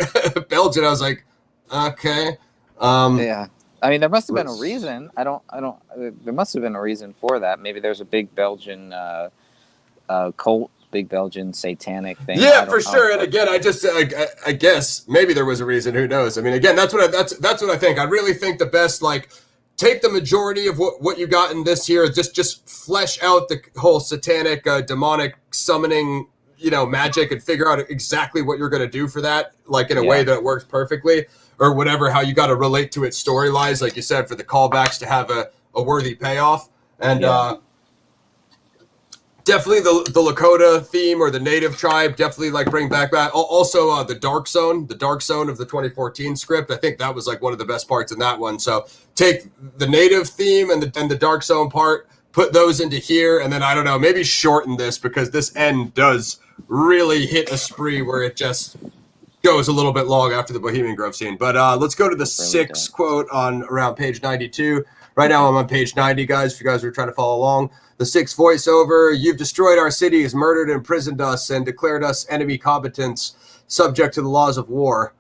Belgian, I was like, okay. Yeah. I mean, there must have been a reason. There must have been a reason for that. Maybe there's a big Belgian cult, big Belgian satanic thing. Yeah, for sure. And again, I guess maybe there was a reason. Who knows? I mean, again, that's what I think. I really think the best, like, take the majority of what you got in this here, just flesh out the whole satanic, demonic summoning, you know, magic, and figure out exactly what you're going to do for that, like in a way that works perfectly. Or whatever, how you got to relate to its storylines, like you said, for the callbacks to have a worthy payoff. And definitely the Lakota theme or the native tribe, definitely like bring back that. Also, the Dark Zone of the 2014 script. I think that was like one of the best parts in that one. So take the native theme and the Dark Zone part, put those into here, and then I don't know, maybe shorten this because this end does really hit a spree where it just goes a little bit long after the Bohemian Grove scene. But let's go to the Six quote on around page 92. Right now I'm on page 90, guys, if you guys are trying to follow along. The Six voiceover: you've destroyed our cities, murdered and imprisoned us, and declared us enemy combatants, subject to the laws of war.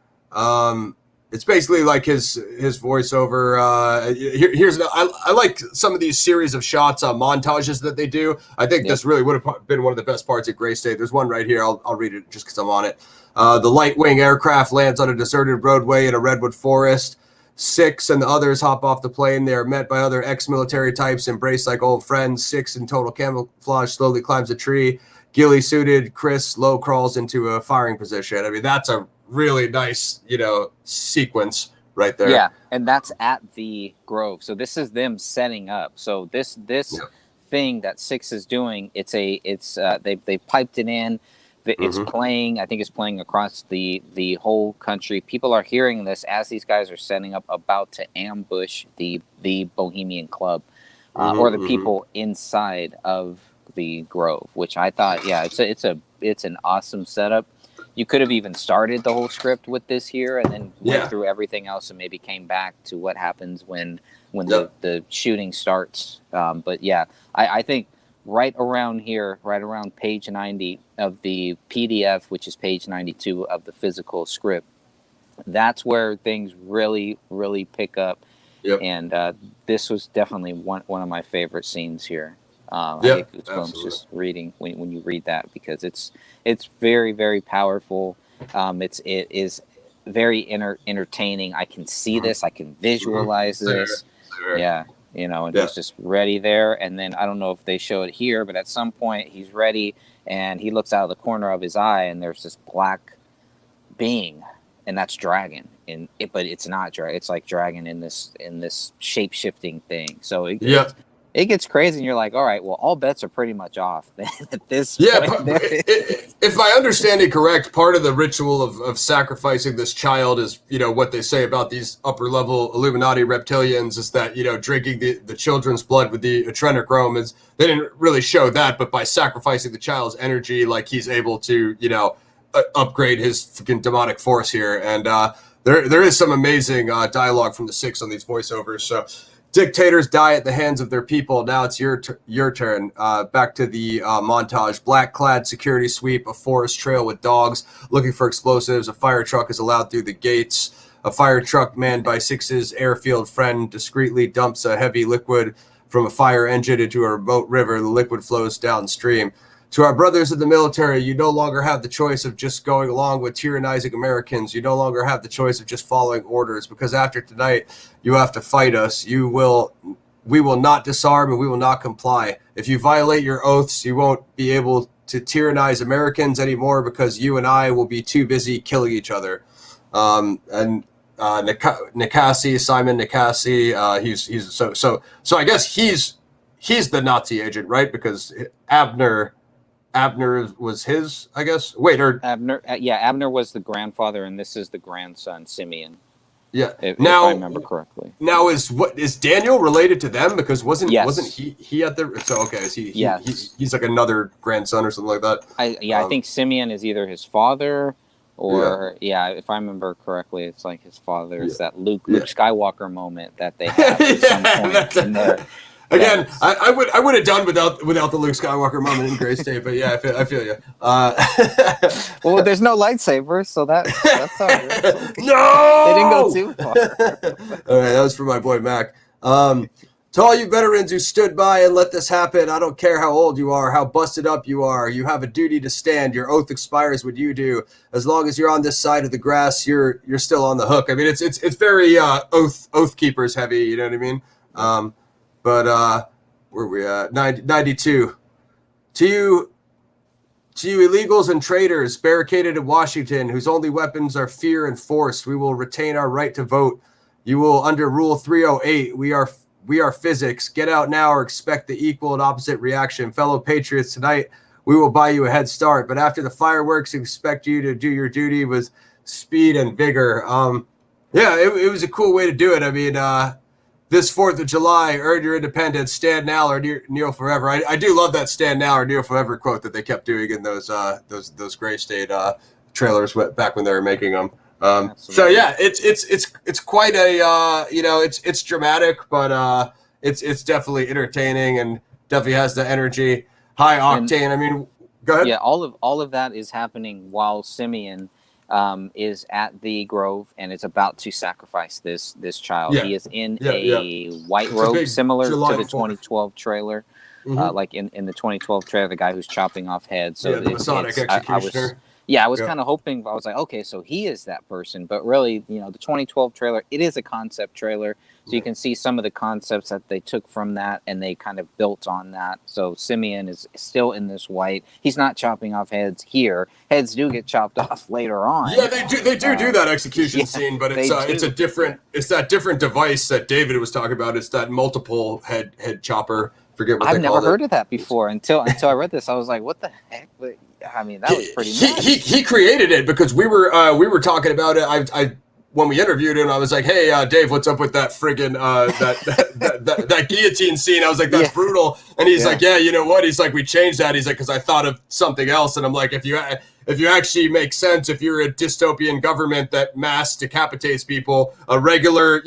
It's basically like his voiceover. I like some of these series of shots, montages that they do. I think this really would have been one of the best parts at Graystate. There's one right here. I'll read it just because I'm on it. The light wing aircraft lands on a deserted roadway in a redwood forest. Six and the others hop off the plane. They are met by other ex-military types, embraced like old friends. Six in total camouflage slowly climbs a tree. Ghillie suited, Chris low crawls into a firing position. I mean, that's a really nice, you know, sequence right there. Yeah, and that's at the Grove. So this is them setting up. So this thing that Six is doing, they piped it in. It's playing. I think it's playing across the whole country. People are hearing this as these guys are setting up, about to ambush the Bohemian Club, or the people inside of the Grove, which I thought, yeah, it's an awesome setup. You could have even started the whole script with this here, and then went through everything else, and maybe came back to what happens when the shooting starts. But yeah, I think right around here, right around page 90 of the PDF, which is page 92 of the physical script, that's where things really, really pick up. Yep. And this was definitely one of my favorite scenes here. I get goosebumps just reading when you read that, because it's very, very powerful. It is very entertaining. I can see this. I can visualize this. Yeah, and he's just ready there. And then I don't know if they show it here, but at some point he's ready, and he looks out of the corner of his eye, and there's this black being, and that's Dragon. But it's not Dragon. It's like Dragon in this shape shifting thing. So it gets crazy, and you're like, all right, well, all bets are pretty much off at this point. If I understand it correct, part of the ritual of sacrificing this child is, what they say about these upper level Illuminati reptilians is that, drinking the children's blood with the adrenochrome is, they didn't really show that, but by sacrificing the child's energy, like he's able to, upgrade his freaking demonic force here. And there is some amazing dialogue from the Six on these voiceovers. So dictators die at the hands of their people. Now it's your turn. Back to the montage. Black-clad security sweep a forest trail with dogs looking for explosives. A fire truck is allowed through the gates. A fire truck manned by Six's airfield friend discreetly dumps a heavy liquid from a fire engine into a remote river. The liquid flows downstream. To our brothers in the military, you no longer have the choice of just going along with tyrannizing Americans. You no longer have the choice of just following orders, because after tonight, you have to fight us. We will not disarm, and we will not comply. If you violate your oaths, you won't be able to tyrannize Americans anymore, because you and I will be too busy killing each other. Nikasi, Simon Nikasi, he's I guess he's the Nazi agent, right? Because Abner was his, I guess. Abner was the grandfather, and this is the grandson, Simeon. Yeah. If I remember correctly. Now is Daniel related to them? Because wasn't he at the he's like another grandson or something like that? I think Simeon is either his father or if I remember correctly, it's like his father. It's that Luke Skywalker moment that they have at some point in there. Again, I would have done without the Luke Skywalker moment in Graystate, but yeah, I feel you. Well, there's no lightsabers, so that's all right. No, they didn't go too far. All right, that was for my boy Mac. To all you veterans who stood by and let this happen, I don't care how old you are, how busted up you are. You have a duty to stand. Your oath expires when you do. As long as you're on this side of the grass, you're still on the hook. I mean, it's very oath keepers heavy. You know what I mean? But where are we at? 92. To you illegals and traitors barricaded in Washington, whose only weapons are fear and force, we will retain our right to vote. You will under Rule 308. We are physics. Get out now or expect the equal and opposite reaction. Fellow patriots, tonight we will buy you a head start. But after the fireworks, expect you to do your duty with speed and vigor. It was a cool way to do it. I mean, this 4th of July, earn your independence, stand now or kneel forever. I do love that stand now or kneel forever quote that they kept doing in those Graystate trailers back when they were making them. So yeah, it's quite a it's dramatic, but it's definitely entertaining and definitely has the energy, high octane. I mean, go ahead. Yeah, all of that is happening while Simeon is at the Grove and is about to sacrifice this child. He is in a white robe, similar to the 2012 trailer. Like in the 2012 trailer, the guy who's chopping off heads. So the Masonic executioner. I was kind of hoping. I was like, okay, so he is that person. But really, the 2012 trailer, it is a concept trailer. So you can see some of the concepts that they took from that and they kind of built on that. So Simeon is still in this white. He's not chopping off heads here. Heads do get chopped off later on. Yeah, they do that execution scene, but it's that different device that David was talking about. It's that multiple head chopper. Forget what I've never heard of that before until I read this. I was like, what the heck? But I mean, that was pretty nice. He created it because we were talking about it. I when we interviewed him, I was like, "Hey, Dave, what's up with that friggin' that guillotine scene?" I was like, "That's brutal." And he's like, "Yeah, you know what?" He's like, "We changed that." He's like, "Because I thought of something else." And I'm like, "If you actually make sense, if you're a dystopian government that mass decapitates people, a regular,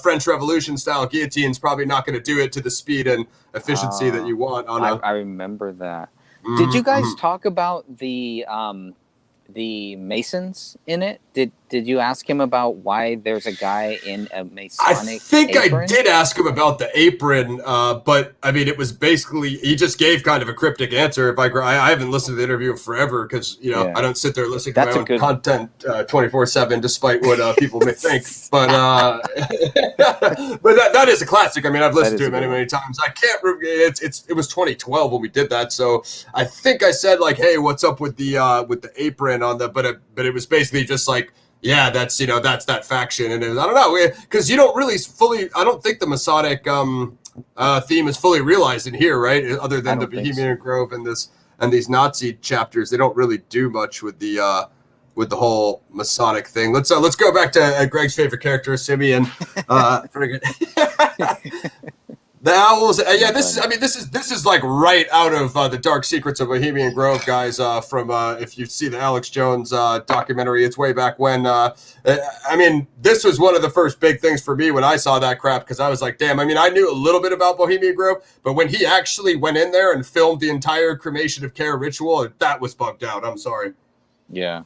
French Revolution style guillotine is probably not going to do it to the speed and efficiency that you want." I remember that. Did you guys talk about the Masons in it? Did you ask him about why there's a guy in a Masonic I think apron? I did ask him about the apron, but I mean, it was basically, he just gave kind of a cryptic answer. I haven't listened to the interview forever because, I don't sit there listening to my own content 24/7, despite what people may think. But but that is a classic. I mean, I've listened to it many times. I can't remember. It was 2012 when we did that. So I think I said like, "Hey, what's up with the apron on the?" But it was basically just like, yeah, that's that faction, and I don't know, because you don't really fully. I don't think the Masonic theme is fully realized in here, right? Other than the Bohemian Grove and these Nazi chapters, they don't really do much with the whole Masonic thing. Let's go back to Greg's favorite character, Simeon. The owls, this is like right out of the Dark Secrets of Bohemian Grove, guys. From if you see the Alex Jones documentary, it's way back when. This was one of the first big things for me when I saw that crap, because I was like, damn. I mean, I knew a little bit about Bohemian Grove, but when he actually went in there and filmed the entire cremation of care ritual, that was bugged out. I'm sorry. Yeah.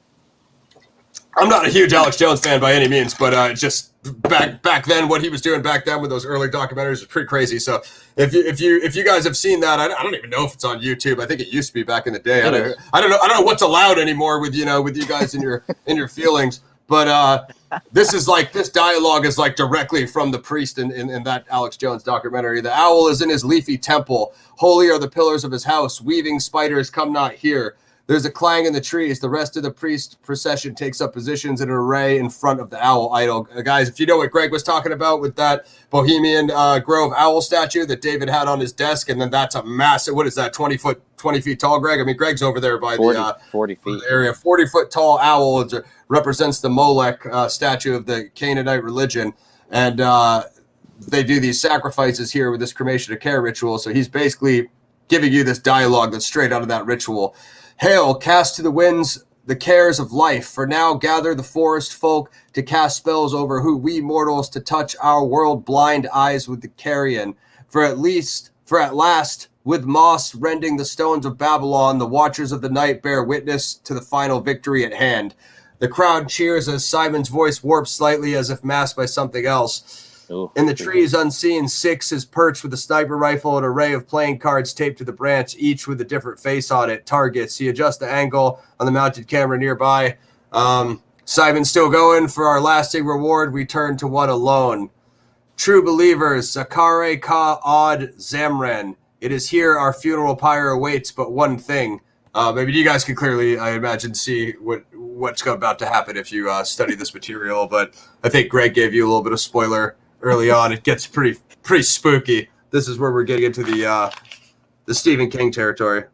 I'm not a huge Alex Jones fan by any means, but just back then, what he was doing back then with those early documentaries was pretty crazy. So if you guys have seen that, I don't even know if it's on YouTube. I think it used to be back in the day. I don't know what's allowed anymore with you guys in your feelings. But this dialogue is like directly from the priest in that Alex Jones documentary. The owl is in his leafy temple. Holy are the pillars of his house. Weaving spiders come not here. There's a clang in the trees. The rest of the priest procession takes up positions in an array in front of the owl idol. Guys, if you know what Greg was talking about with that Bohemian Grove owl statue that David had on his desk, and then that's a massive, what is that, 20 feet tall, Greg? I mean, Greg's over there by 40 feet. The area. 40-foot tall owl represents the Molech statue of the Canaanite religion. And they do these sacrifices here with this cremation of care ritual. So he's basically giving you this dialogue that's straight out of that ritual. Hail, cast to the winds the cares of life, for now gather the forest folk to cast spells over who we mortals to touch our world blind eyes with the carrion. For at last, with moss rending the stones of Babylon, the watchers of the night bear witness to the final victory at hand. The crowd cheers as Simon's voice warps slightly as if masked by something else. In the trees unseen, Six is perched with a sniper rifle, an array of playing cards taped to the branch, each with a different face on it. Targets. He adjusts the angle on the mounted camera nearby. Simon's still going. For our lasting reward, we turn to one alone. True believers, Zakare Ka Od Zamren. It is here our funeral pyre awaits but one thing. Maybe you guys can clearly, I imagine, see what's about to happen if you study this material, but I think Greg gave you a little bit of spoiler early on. It gets pretty spooky. This is where we're getting into the Stephen King territory.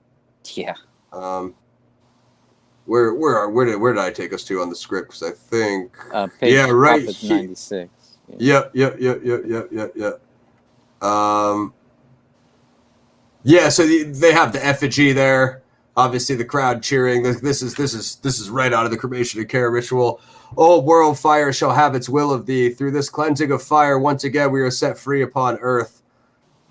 Yeah. Where did I take us to on the script? Because I think page right 96. Yeah. So they have the effigy there. Obviously, the crowd cheering. This is right out of the cremation of care ritual. Old world fire shall have its will of thee. Through this cleansing of fire, once again we are set free upon earth.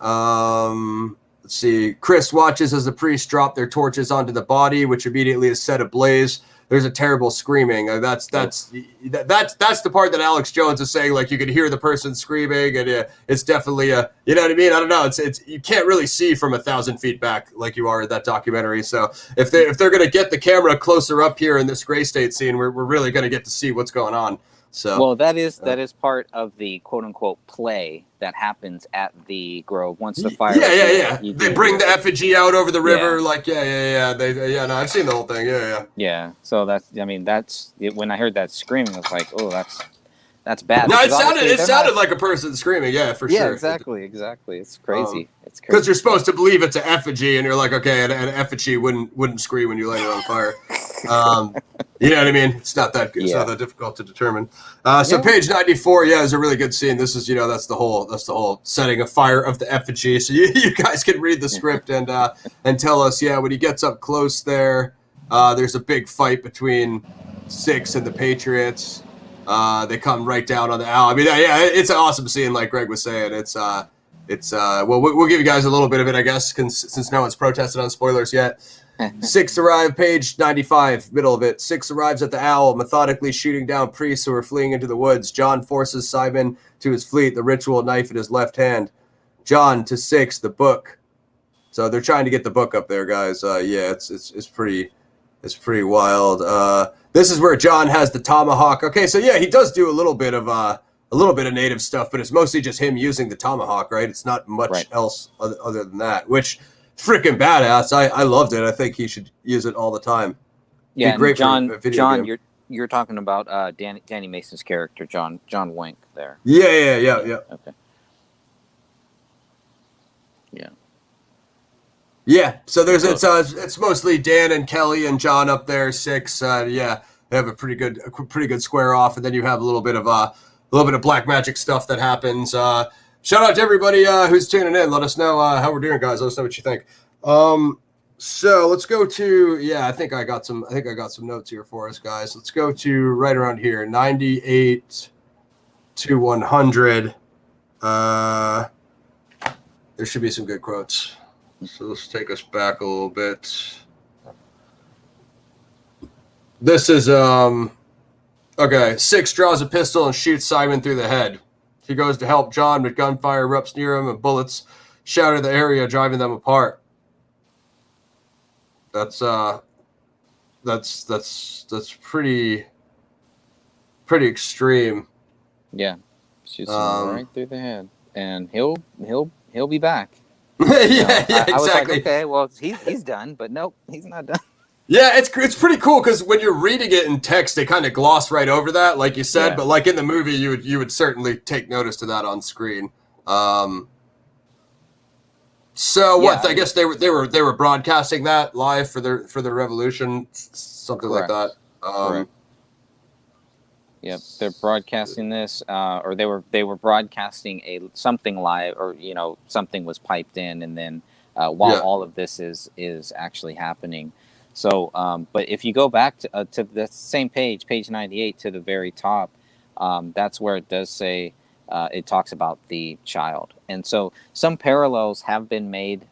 Let's see. Chris watches as the priests drop their torches onto the body, which immediately is set ablaze. There's a terrible screaming. That's the part that Alex Jones is saying. Like, you could hear the person screaming, and it's definitely you know what I mean. I don't know. It's you can't really see from 1,000 feet back like you are in that documentary. So if they're gonna get the camera closer up here in this Graystate scene, we're really gonna get to see what's going on. So well, that is part of the quote unquote play that happens at the Grove once the fire. Yeah. They bring the effigy out over the river, like No, I've seen the whole thing. Yeah. So that's when I heard that screaming, I was like, oh, that's bad. No, it sounded like a person screaming. Yeah, for sure. Yeah, exactly. It's crazy. It's crazy because you're supposed to believe it's an effigy, and you're like, okay, an effigy wouldn't scream when you light it on fire. You know what I mean? It's not that good. It's not that difficult to determine. So page 94, is a really good scene. This is, that's the whole setting of Fire of the Effigy. So you guys can read the script and tell us, when he gets up close there, there's a big fight between Six and the Patriots. They come right down on the owl. I mean, it's an awesome scene, like Greg was saying. It's we'll give you guys a little bit of it, I guess, since no one's protested on spoilers yet. Six arrive, page 95, middle of it. Six arrives at the owl, methodically shooting down priests who are fleeing into the woods. John forces Simon to his fleet, the ritual knife in his left hand. John to Six, the book. So they're trying to get the book up there, guys. It's pretty wild. This is where John has the tomahawk. Okay, so he does do a little bit of native stuff, but it's mostly just him using the tomahawk, right? It's not much else other than that, which freaking badass. I loved it. I think he should use it all the time. Yeah, great. John, you're talking about Danny Mason's character, John Wink there. Yeah. Okay. Yeah. Yeah, so it's mostly Dan and Kelly and John up there. Six, they have a pretty good square off, and then you have a little bit of black magic stuff that happens. Shout out to everybody who's tuning in. Let us know how we're doing, guys. Let us know what you think. So let's go to I think I got some notes here for us, guys. Let's go to right around here, 98 to 100. There should be some good quotes. So let's take us back a little bit. This is okay. Six draws a pistol and shoots Simon through the head. He goes to help John, but gunfire erupts near him and bullets shatter the area, driving them apart. That's pretty extreme. Yeah, shoots him right through the head, and he'll be back. Exactly. I was like, okay, well, he's done, but nope, he's not done. Yeah, it's pretty cool because when you're reading it in text, they kind of gloss right over that, like you said. But like in the movie, you would certainly take notice to that on screen. I guess they were broadcasting that live for the revolution, something Correct. Like that. Correct. Yep, they're broadcasting this, or they were broadcasting something live, or something was piped in, and then while all of this is actually happening. So, but if you go back to the same page 98, to the very top, that's where it does say it talks about the child, and so some parallels have been made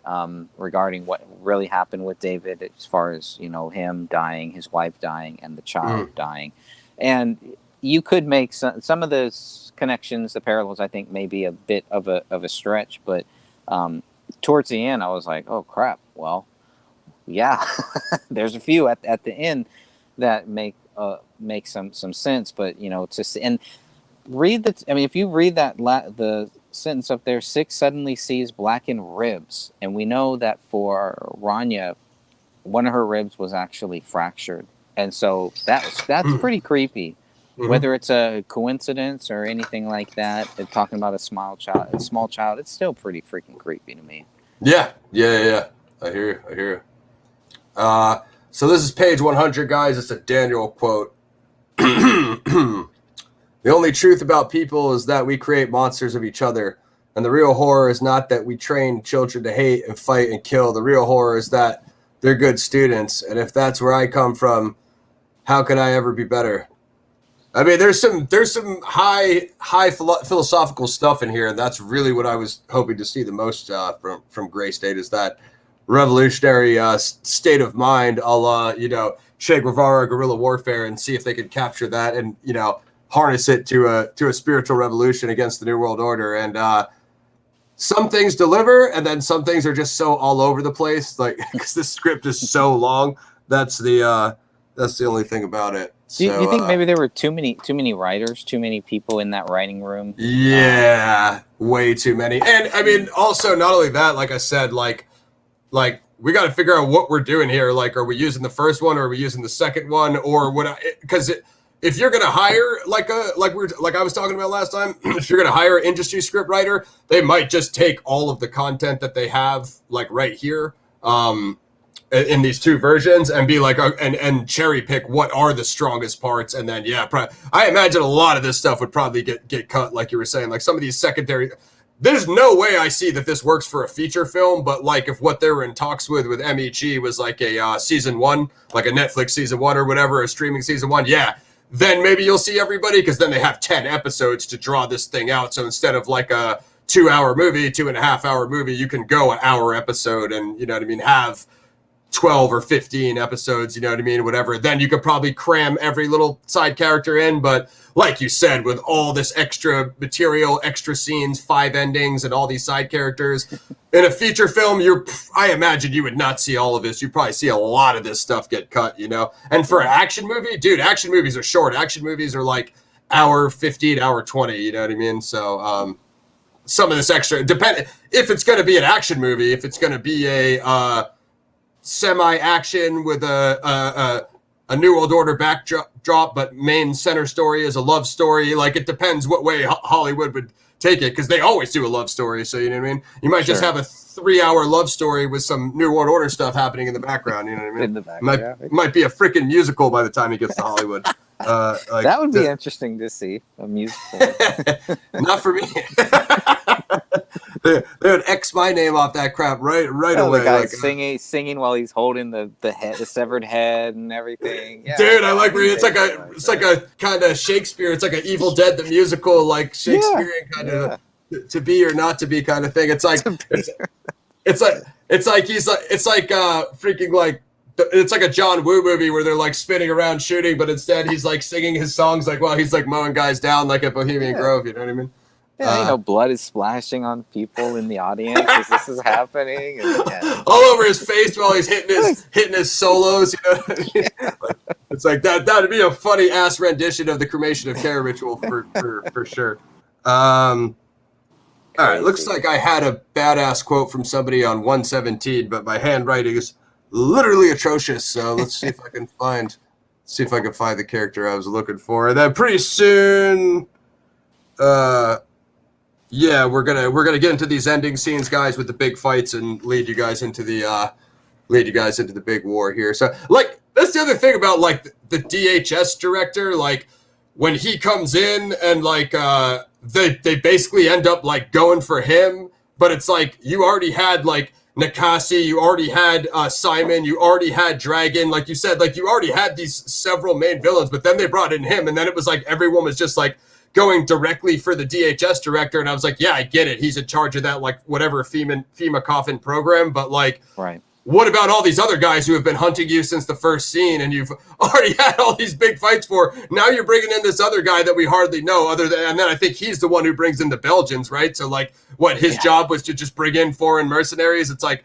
regarding what really happened with David, as far as him dying, his wife dying, and the child dying, and you could make some of those connections, the parallels, I think, may be a bit of a stretch, but towards the end, I was like, oh crap, well, yeah, there's a few at the end that make some sense, but and read if you read the sentence up there, Six suddenly sees blackened ribs, and we know that for Rania, one of her ribs was actually fractured, and so that's pretty creepy. Whether it's a coincidence or anything like that, they're talking about a small child, it's still pretty freaking creepy to me. Yeah. I hear you. So this is page 100, guys. It's a Daniel quote. The only truth about people is that we create monsters of each other. And the real horror is not that we train children to hate and fight and kill. The real horror is that they're good students. And if that's where I come from, how can I ever be better? I mean, there's some high philosophical stuff in here, and that's really what I was hoping to see the most from Graystate, is that revolutionary state of mind, a la Che Guevara, guerrilla warfare, and see if they could capture that and harness it to a spiritual revolution against the New World Order. And some things deliver, and then some things are just so all over the place, like because the script is so long. That's the only thing about it. Do you think maybe there were too many writers, too many people in that writing room? Yeah, way too many. And I mean, also not only that, like I said, like we got to figure out what we're doing here. Like, are we using the first one, or are we using the second one, or what? Because if you're gonna hire like I was talking about last time, if you're gonna hire an industry script writer, they might just take all of the content that they have like right here. in these two versions and be like, and cherry pick what are the strongest parts. And then, I imagine a lot of this stuff would probably get cut. Like you were saying, like some of these secondary, there's no way I see that this works for a feature film, but like if what they were in talks with MEG was like a season one, like a Netflix season one or whatever, a streaming season one, then maybe you'll see everybody, because then they have 10 episodes to draw this thing out. So instead of like a 2-hour movie, 2.5-hour movie, you can go an hour episode and, you know what I mean, have 12 or 15 episodes, you know what I mean, whatever. Then you could probably cram every little side character in. But like you said, with all this extra material, extra scenes, 5 endings, and all these side characters, in a feature film, I imagine you would not see all of this. You'd probably see a lot of this stuff get cut, you know. And for an action movie, dude, action movies are short. Action movies are like hour 15, hour 20, you know what I mean? So some of this extra, depend if it's going to be an action movie, if it's going to be a semi-action with a New World Order backdrop, but main center story is a love story. Like, it depends what way Hollywood would take it, because they always do a love story. So, you know what I mean? You might just have a 3-hour love story with some New World Order stuff happening in the background. You know what I mean? In the background, might be a freaking musical by the time he gets to Hollywood. Like, that would be interesting to see, a musical. Not for me. They would X my name off that crap right away. The guy singing while he's holding the severed head and everything. Yeah, dude, I like where it's like a kind of Shakespeare. It's like an Evil Dead the musical, like Shakespearean kind of to be or not to be kind of thing. It's like it's like a John Woo movie where they're like spinning around shooting, but instead he's like singing his songs like while he's like mowing guys down like at Bohemian Grove. You know what I mean? Yeah, blood is splashing on people in the audience as this is happening. And, all over his face while he's hitting his solos. You know what I mean? It's like that'd be a funny ass rendition of the cremation of care ritual for sure. All right, looks like I had a badass quote from somebody on 117, but my handwriting is literally atrocious. So let's see if I can find the character I was looking for. And then pretty soon, we're gonna get into these ending scenes, guys, with the big fights, and lead you guys into the big war here. So, like, that's the other thing about like the DHS director. Like, when he comes in and like they basically end up like going for him, but it's like you already had like Nakasi, you already had Simon, you already had Dragon, like you said, like you already had these several main villains, but then they brought in him, and then it was like everyone was just like going directly for the DHS director, and I was like, yeah, I get it. He's in charge of that, like, whatever FEMA coffin program, but, like, what about all these other guys who have been hunting you since the first scene, and you've already had all these big fights for? Now you're bringing in this other guy that we hardly know, and then I think he's the one who brings in the Belgians, right? So, like, his job was to just bring in foreign mercenaries? It's like,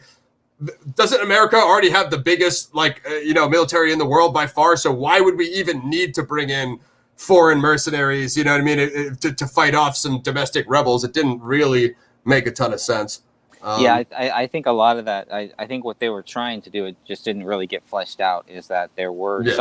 doesn't America already have the biggest, like, military in the world by far? So why would we even need to bring in foreign mercenaries, you know what I mean, to fight off some domestic rebels? It didn't really make a ton of sense. I think a lot of that, I think what they were trying to do, it just didn't really get fleshed out, is that there was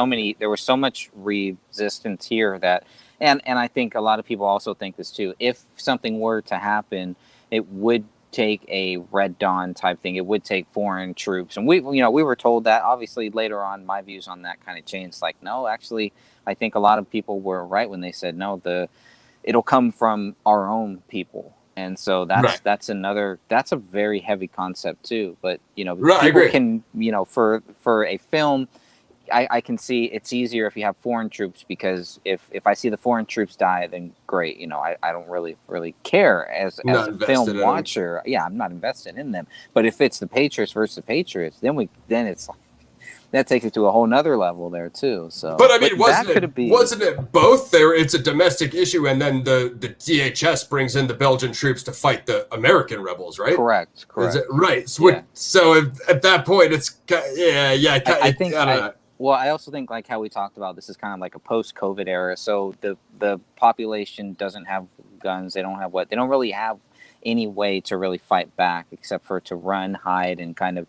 so much resistance here that, and I think a lot of people also think this too, if something were to happen, it would take a Red Dawn type thing. It would take foreign troops, and we were told that. Obviously later on, my views on that kind of changed. Like, no, actually, I think a lot of people were right when they said no. It'll come from our own people, and so that's a very heavy concept too. But people can for a film, I can see it's easier if you have foreign troops, because if I see the foreign troops die, then great. I don't really care as a film watcher. Yeah, I'm not invested in them. But if it's the Patriots versus the Patriots, then it's like, that takes it to a whole nother level there too. So, but I mean, wasn't it both? It's a domestic issue, and then the DHS brings in the Belgian troops to fight the American rebels, right? Correct. Is it, right. So at that point, it's I think. I don't know. Well, I also think, like how we talked about, this is kind of like a post-COVID era. So the population doesn't have guns. They don't really have any way to really fight back, except for to run, hide, and kind of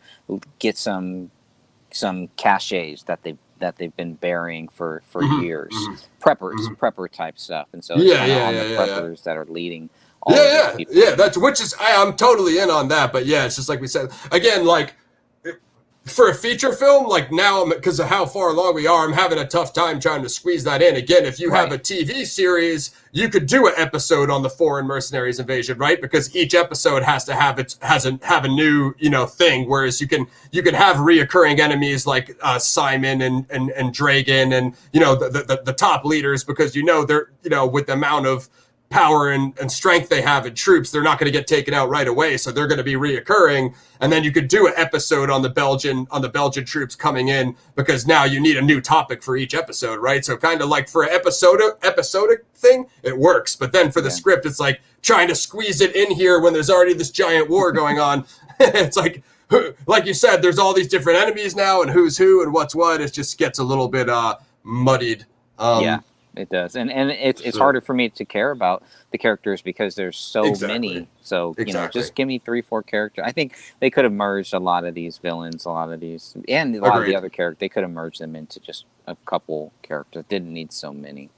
get some cachets that they've been burying for years. Prepper type stuff. And so it's the preppers that are leading all of these people. I'm totally in on that. But yeah, it's just like we said again, like, for a feature film, like now, because of how far along we are, I'm having a tough time trying to squeeze that in. Again, if you have a TV series, you could do an episode on the foreign mercenaries invasion, right? Because each episode has to have have a new, thing. Whereas you can have reoccurring enemies like Simon and Dragon and the top leaders, because they're with the amount of power and strength they have in troops, they're not going to get taken out right away, so they're going to be reoccurring. And then you could do an episode on the Belgian troops coming in, because now you need a new topic for each episode, right? So kind of like for an episodic thing, it works. But then for the script, it's like trying to squeeze it in here when there's already this giant war going on. It's like you said, there's all these different enemies now, and who's who and what's what. It just gets a little bit muddied. It does, and it's harder for me to care about the characters because there's so many. So just give me 3-4 characters. I think they could have merged a lot of these villains, and a lot of the other characters. They could have merged them into just a couple characters. Didn't need so many.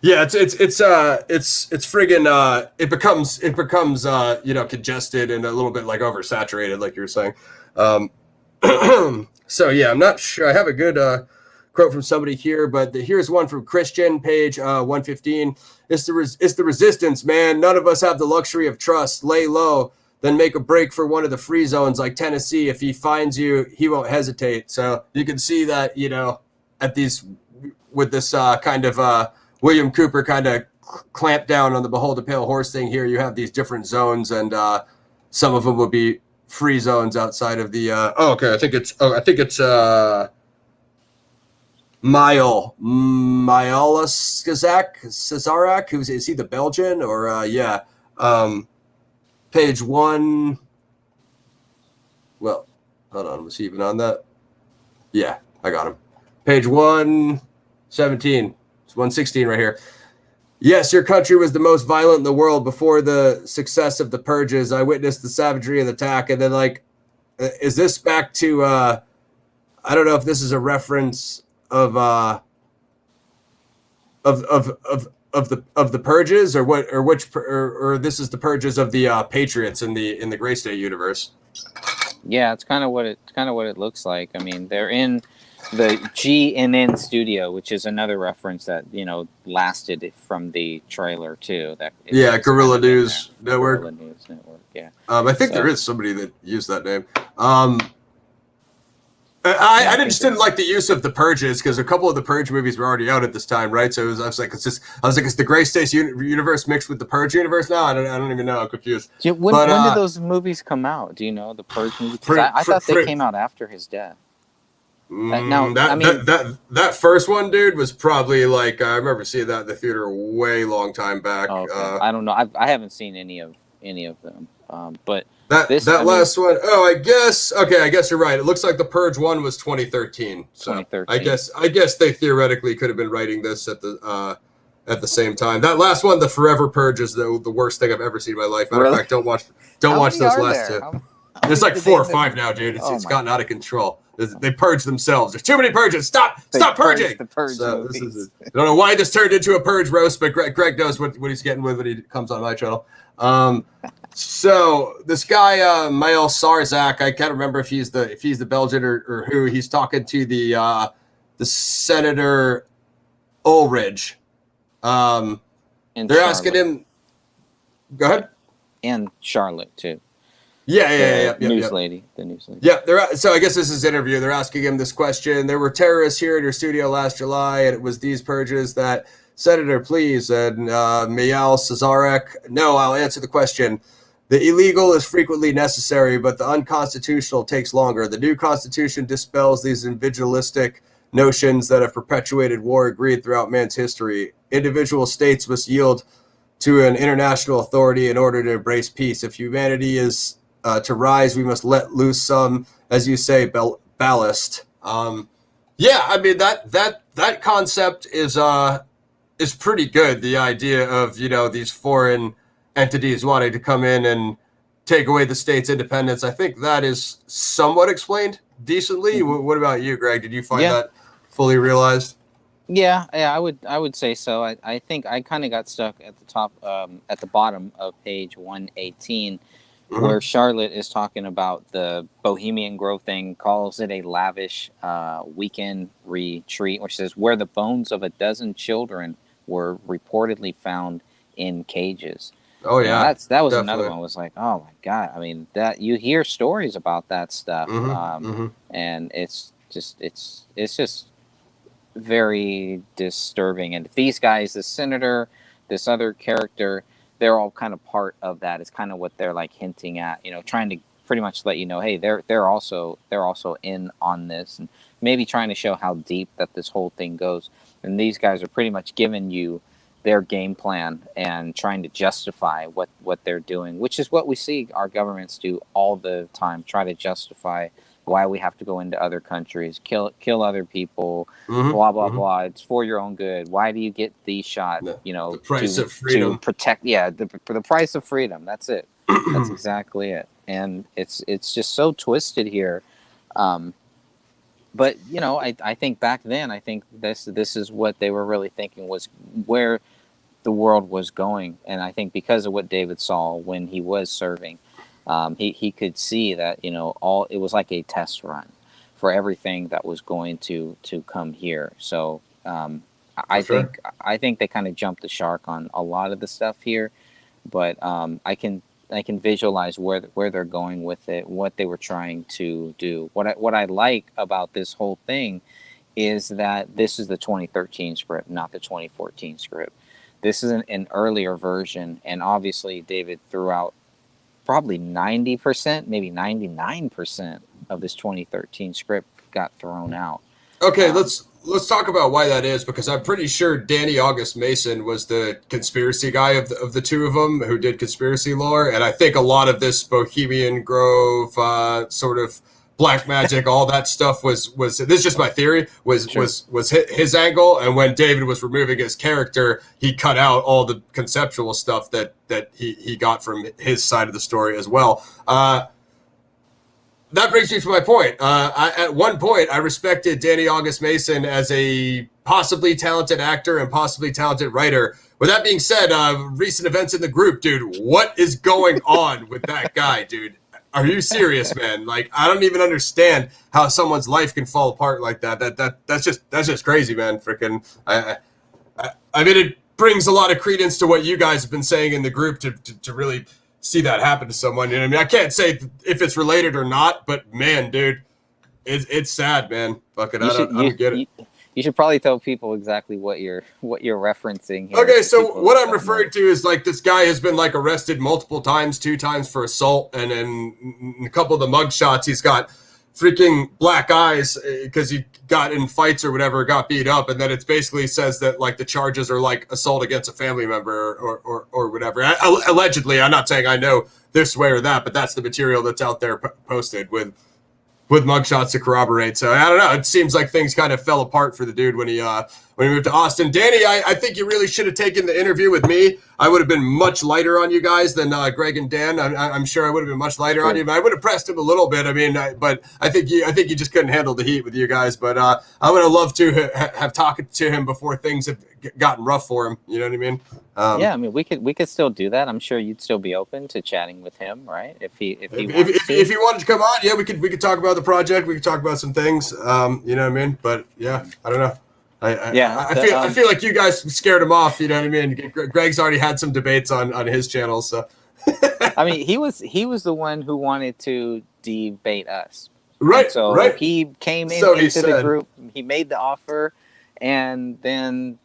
Yeah, it's friggin' it becomes congested and a little bit like oversaturated, like you were saying. So yeah, I'm not sure. I have a good quote from somebody here, but here's one from Christian, page 115. It's the resistance, man. None of us have the luxury of trust. Lay low, then make a break for one of the free zones like Tennessee. If he finds you, he won't hesitate. So you can see that, at these, with this kind of William Cooper kind of clamp down on the Behold a Pale Horse thing here. You have these different zones, and some of them will be free zones outside of the I think it's Cesarak, is he the Belgian or page 1. Well, hold on, was he even on that? Yeah, I got him. Page 117. It's 116 right here. Yes, your country was the most violent in the world before the success of the purges. I witnessed the savagery of the attack, and then is this back to I don't know if this is a reference of the purges, or what, or this is the purges of the Patriots in the Graystate universe. Yeah, it's kind of what it looks like. I mean, they're in the GNN studio, which is another reference that lasted from the trailer too. Guerrilla News Network. Guerrilla News Network. Yeah. I think there is somebody that used that name. I just didn't like the use of the purges, because a couple of the purge movies were already out at this time, right? So I was like, it's the Graystate universe mixed with the purge universe now. I don't even know. I'm confused. When did those movies come out? Do you know the purge movies? I thought they came out after his death. That first one, dude, was probably like, I remember seeing that in the theater a way long time back. Okay. I don't know. I haven't seen any of them. But last one. Oh, I guess you're right. It looks like the Purge one was 2013. So 2013. I guess they theoretically could have been writing this at the same time. That last one, the Forever Purge, is the worst thing I've ever seen in my life. Matter of fact, don't watch those last two. There's like 4 or 5 now, dude. It's gotten out of control. They purge themselves. There's too many purges. Stop purging. The purge I don't know why this turned into a purge roast, but Greg knows what he's getting with when he comes on my channel. So this guy, Mael Sarzak, I can't remember if he's the Belgian or who. He's talking to the Senator Ulrich. They're Charlotte. asking him. Go ahead. And Charlotte too. Yeah. The news lady. Yeah, so I guess this is an interview. They're asking him this question. There were terrorists here at your studio last July, and it was these purges that, Senator, please, and Mael Cesarek, no, I'll answer the question. The illegal is frequently necessary, but the unconstitutional takes longer. The new constitution dispels these individualistic notions that have perpetuated war agreed throughout man's history. Individual states must yield to an international authority in order to embrace peace. If humanity is to rise, we must let loose some, as you say, ballast. Yeah, I mean that concept is pretty good. The idea of these foreign entities wanting to come in and take away the state's independence. I think that is somewhat explained decently. What about you, Greg? Did you find that fully realized? Yeah, I would say so. I think I kind of got stuck at the top, at the bottom of page 118, where Charlotte is talking about the Bohemian Grove thing, calls it a lavish weekend retreat, which says where the bones of a dozen children were reportedly found in cages. Oh yeah, that was definitely. another one. Was like, oh my god. I mean, that you hear stories about that stuff, and it's just very disturbing. And these guys, the senator, this other character, they're all kind of part of that. It's kind of what they're like hinting at, trying to pretty much let you know, hey, they're also in on this, and maybe trying to show how deep that this whole thing goes. And these guys are pretty much giving you their game plan and trying to justify what they're doing, which is what we see our governments do all the time, try to justify why we have to go into other countries, kill other people, blah, blah, blah. It's for your own good. Why do you get these shots? The price of freedom. To protect, the price of freedom. That's it. That's exactly it. And it's just so twisted here. But, I think back then, I think this is what they were really thinking was where the world was going. And I think because of what David saw when he was serving, he could see that, it was like a test run for everything that was going to come here. So I think they kind of jumped the shark on a lot of the stuff here, but I can visualize where they're going with it, what they were trying to do. What I like about this whole thing is that this is the 2013 script, not the 2014 script. This is an earlier version, and obviously David threw out probably 90%, maybe 99% of this 2013 script got thrown out. Okay, let's talk about why that is, because I'm pretty sure Danny August Mason was the conspiracy guy of the two of them who did conspiracy lore, and I think a lot of this Bohemian Grove sort of black magic, all that stuff was this is just my theory, was his angle. And when David was removing his character, he cut out all the conceptual stuff that he got from his side of the story as well. That brings me to my point. At one point, I respected Danny August Mason as a possibly talented actor and possibly talented writer. With that being said, recent events in the group, dude, what is going on with that guy, dude? Are you serious, man? Like, I don't even understand how someone's life can fall apart like that. That's just crazy, man. Freaking, I mean, it brings a lot of credence to what you guys have been saying in the group to really see that happen to someone. You know what I mean? I can't say if it's related or not, but man, dude, it's sad, man. Fucking, I don't get it. You should probably tell people exactly what you're referencing here. Okay, so what I'm referring to is like this guy has been like arrested multiple times, 2 times for assault, and in a couple of the mug shots, he's got freaking black eyes because he got in fights or whatever, got beat up, and then it basically says that like the charges are like assault against a family member or whatever. Allegedly, I'm not saying I know this way or that, but that's the material that's out there posted with mugshots to corroborate. So I don't know. It seems like things kind of fell apart for the dude when he moved to Austin. Danny, I think you really should have taken the interview with me. I would have been much lighter on you guys than Greg and Dan. I'm sure I would have been much lighter on you. But I would have pressed him a little bit. I mean, but I think you just couldn't handle the heat with you guys. But I would have loved to have talked to him before things have gotten rough for him. You know what I mean? Yeah, I mean, we could still do that. I'm sure you'd still be open to chatting with him, right? If he wanted to come on, yeah, we could talk about the project. We could talk about some things. You know what I mean? But yeah, I don't know. I feel like you guys scared him off. You know what I mean? Greg's already had some debates on his channel, so. I mean, he was the one who wanted to debate us. Right. And so he came into the group. He made the offer, and then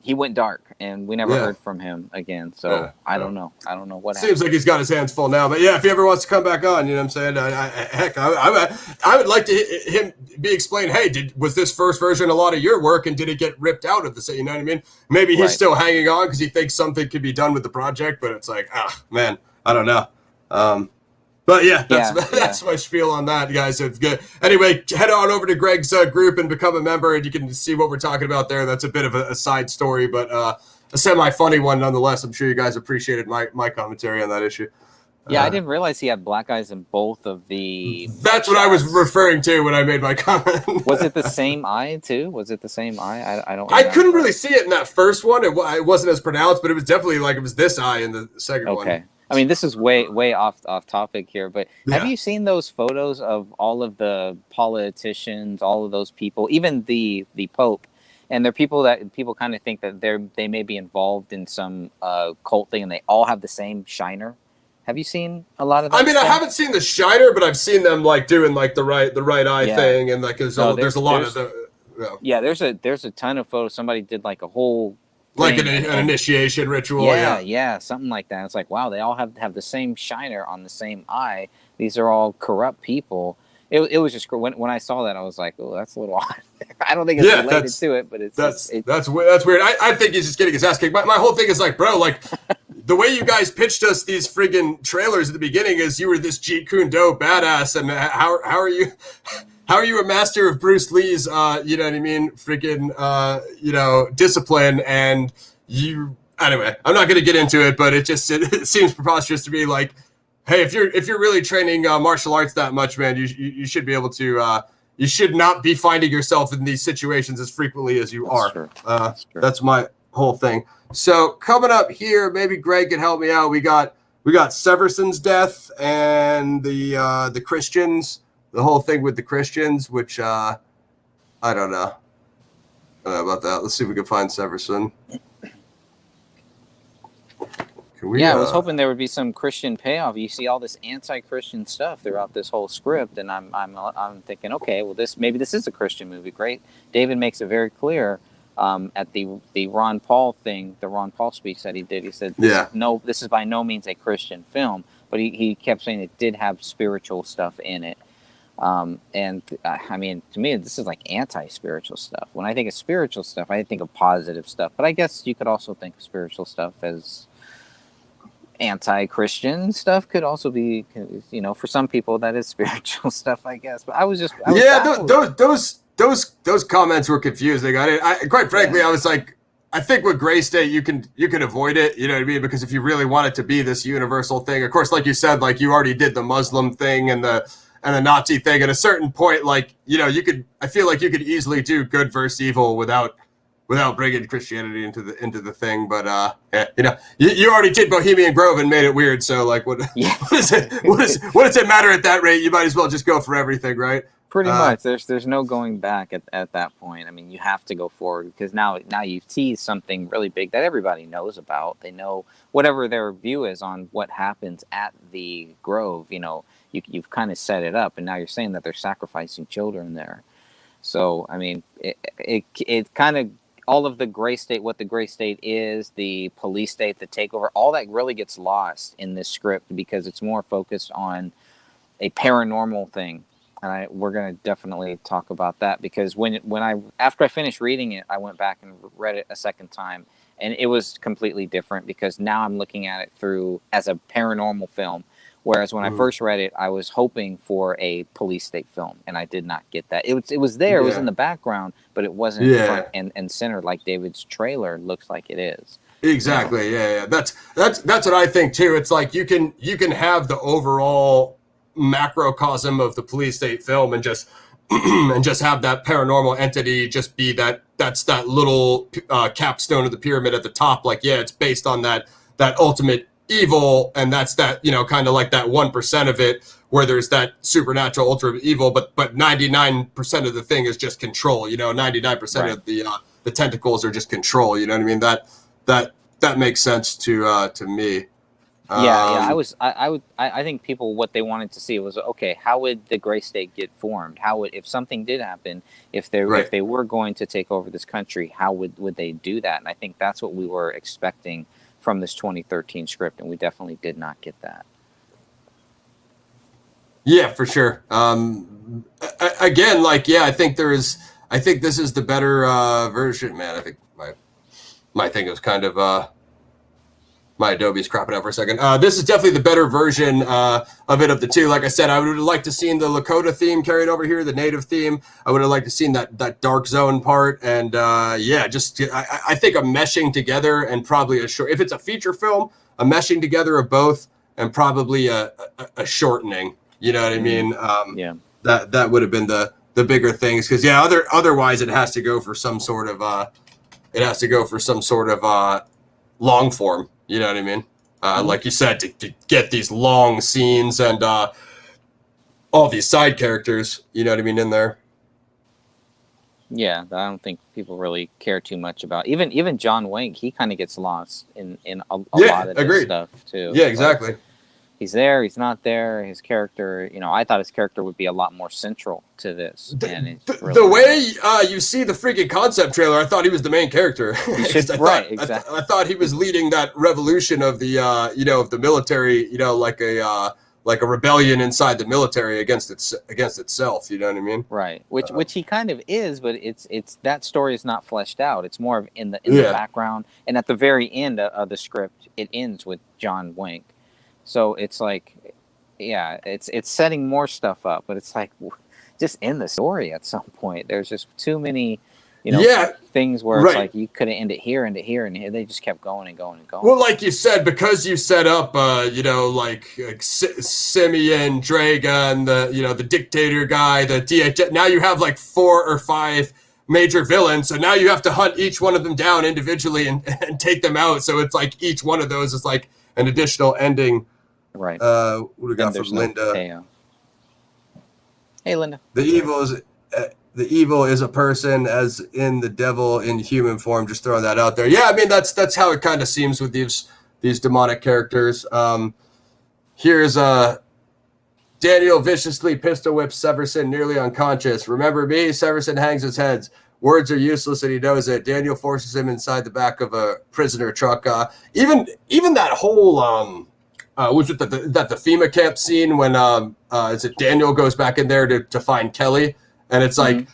he went dark, and we never heard from him again. So I don't know. I don't know what happened. Seems like he's got his hands full now. But yeah, if he ever wants to come back on, you know what I'm saying? I would like to him be explained, hey, was this first version a lot of your work, and did it get ripped out of the set? You know what I mean? Maybe he's still hanging on because he thinks something could be done with the project, but it's like, man, I don't know. But yeah, that's my spiel on that, guys. It's good. Anyway, head on over to Greg's group and become a member, and you can see what we're talking about there. That's a bit of a side story, but a semi-funny one nonetheless. I'm sure you guys appreciated my commentary on that issue. Yeah, I didn't realize he had black eyes in both of the... That's what I was referring to when I made my comment. Was it the same eye, too? Was it the same eye? I don't remember. I couldn't really see it in that first one. It wasn't as pronounced, but it was definitely like it was this eye in the second one. Okay. I mean, this is way off topic here, but have Yeah. you seen those photos of all of the politicians, all of those people, even the Pope, and they're people that people kind of think that they may be involved in some cult thing, and they all have the same shiner. Have you seen a lot of that? I mean, stuff? I haven't seen the shiner, but I've seen them like doing like the right eye Yeah. thing, and like there's a lot of the Yeah, there's a ton of photos. Somebody did like a whole like thing, an initiation ritual. yeah, something like that. It's like, wow, they all have the same shiner on the same eye. These are all corrupt people. It was just when I saw that, I was like, oh, that's a little odd. I don't think it's related to it, but that's weird. I think he's just getting his ass kicked. My whole thing is like, bro, like the way you guys pitched us these friggin' trailers at the beginning is you were this Jeet Kune Do badass, and how are you? How are you a master of Bruce Lee's, you know what I mean, freaking, discipline, and you, anyway, I'm not going to get into it, but it seems preposterous to me, like, hey, if you're really training martial arts that much, man, you should be able to, you should not be finding yourself in these situations as frequently as you are. True. That's my whole thing. So coming up here, maybe Greg can help me out. We got Severson's death and the Christians. The whole thing with the Christians, which I don't know. I don't know about that. Let's see if we can find Severson. I was hoping there would be some Christian payoff. You see all this anti-Christian stuff throughout this whole script, and I'm thinking, okay, well, this is a Christian movie. Great. David makes it very clear at the Ron Paul thing, the Ron Paul speech that he did. He said, this is by no means a Christian film, but he kept saying it did have spiritual stuff in it. I mean, to me, this is like anti-spiritual stuff. When I think of spiritual stuff, I think of positive stuff. But I guess you could also think of spiritual stuff as anti-Christian stuff. Could also be, for some people that is spiritual stuff, I guess. But those comments were confusing. Quite frankly, I was like, I think with Graystate, you can avoid it. You know what I mean? Because if you really want it to be this universal thing, of course, like you said, like you already did the Muslim thing and the Nazi thing. At a certain point, like, I feel like you could easily do good versus evil without bringing Christianity into the thing. But you already did Bohemian Grove and made it weird. So like, what does it matter at that rate? You might as well just go for everything, right? Pretty much. There's no going back at that point. I mean, you have to go forward because now you've teased something really big that everybody knows about. They know whatever their view is on what happens at the Grove. You've kind of set it up, and now you're saying that they're sacrificing children there. So, I mean, it kind of, all of the Graystate, what the Graystate is, the police state, the takeover, all that really gets lost in this script because it's more focused on a paranormal thing. And we're going to definitely talk about that because after I finished reading it, I went back and read it a second time, and it was completely different because now I'm looking at it as a paranormal film. Whereas when I first read it, I was hoping for a police state film, and I did not get that. It was there, it was in the background, but it wasn't front and center like David's trailer looks like it is. Exactly. Yeah. That's what I think too. It's like you can have the overall macrocosm of the police state film and just have that paranormal entity just be that's that little capstone of the pyramid at the top. Like, it's based on that ultimate evil, and that's that, kind of like that 1% of it where there's that supernatural ultra evil, but 99% of the thing is just control. 99% of the tentacles are just control. You know what I mean? That makes sense to me. I think people, what they wanted to see was, okay, how would the Graystate get formed? If something did happen, if they were going to take over this country, how would they do that? And I think that's what we were expecting from this 2013 script, and we definitely did not get that. Yeah, for sure. Again, I think this is the better version, man. I think my thing is kind of my Adobe's cropping out for a second. This is definitely the better version of the two. Like I said, I would have liked to seen the Lakota theme carried over here, the native theme. I would have liked to seen that dark zone part. And I think a meshing together and probably if it's a feature film, a meshing together of both and probably a shortening. You know what I mean? That would have been the bigger things. Because otherwise it has to go for some sort of long form. You know what I mean? like you said, to get these long scenes and all these side characters, you know what I mean, in there. Yeah, I don't think people really care too much about even John Wink. He kind of gets lost in a lot of this stuff too. Yeah, exactly. Like, he's there, he's not there. His character, I thought his character would be a lot more central to this. The way you see the freaking concept trailer, I thought he was the main character. Exactly. I thought he was leading that revolution of the of the military, like a rebellion inside the military against itself. You know what I mean? Right. Which he kind of is, but it's that story is not fleshed out. It's more of in the background, and at the very end of the script, it ends with John Wink. So it's like, yeah, it's setting more stuff up, but it's like, just end the story at some point. There's just too many, things where it's like you could have ended here, and here. They just kept going and going and going. Well, like you said, because you set up, like Simeon, Draga, the dictator guy, the DHS. Now you have like 4 or 5 major villains, so now you have to hunt each one of them down individually and take them out. So it's like each one of those is like an additional ending. Right. What do we got from Linda? Hey, Linda. The evil is a person, as in the devil in human form. Just throwing that out there. Yeah, I mean that's how it kind of seems with these demonic characters. Here's Daniel viciously pistol whips Severson nearly unconscious. Remember me? Severson hangs his head. Words are useless, and he knows it. Daniel forces him inside the back of a prisoner truck. Even that whole was it the FEMA camp scene when is it Daniel goes back in there to find Kelly, and it's like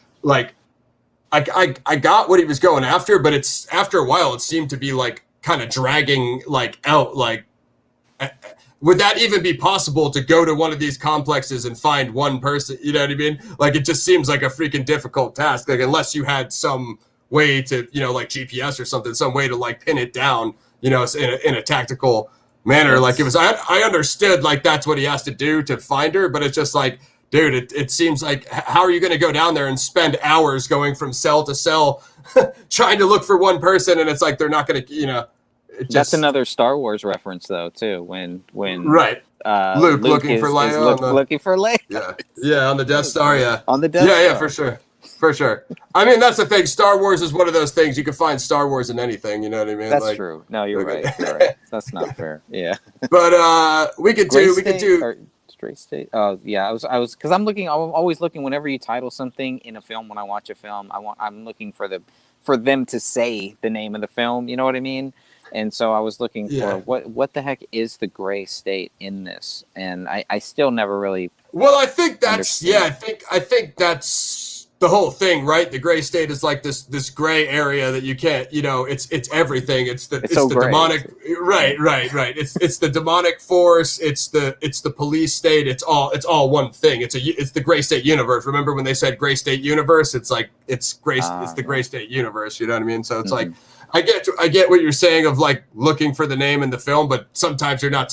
I got what he was going after, but it's after a while it seemed to be like kind of dragging out. Would that even be possible to go to one of these complexes and find one person? You know what I mean? Like, it just seems like a freaking difficult task. Like, unless you had some way to, like GPS or something, some way to like pin it down, in a tactical manner. Like, it was, I understood like that's what he has to do to find her, but it's just like, dude, it seems like, how are you going to go down there and spend hours going from cell to cell trying to look for one person? And it's like, they're not going to, that's another Star Wars reference, though, too. When Luke looking for Leia, looking for Leia. Yeah, on the Death Star. Yeah, on the Death Star. Yeah, for sure. I mean, that's the thing. Star Wars is one of those things you can find Star Wars in anything. You know what I mean? That's true. No, you're right. You're right. That's not fair. Yeah. But we could do Graystate. Oh yeah, I was because I'm always looking whenever you title something in a film. When I watch a film, I'm looking for them to say the name of the film. You know what I mean? And so I was looking for what the heck is the Graystate in this, and I still never really. Well, I think that's I think that's the whole thing, right? The Graystate is like this gray area that you can't, it's everything. It's the demonic, right. It's the demonic force. It's the police state. It's all one thing. It's the Graystate universe. Remember when they said Graystate universe? It's like it's the Graystate universe. You know what I mean? So it's like. I get what you're saying of like looking for the name in the film, but sometimes you're not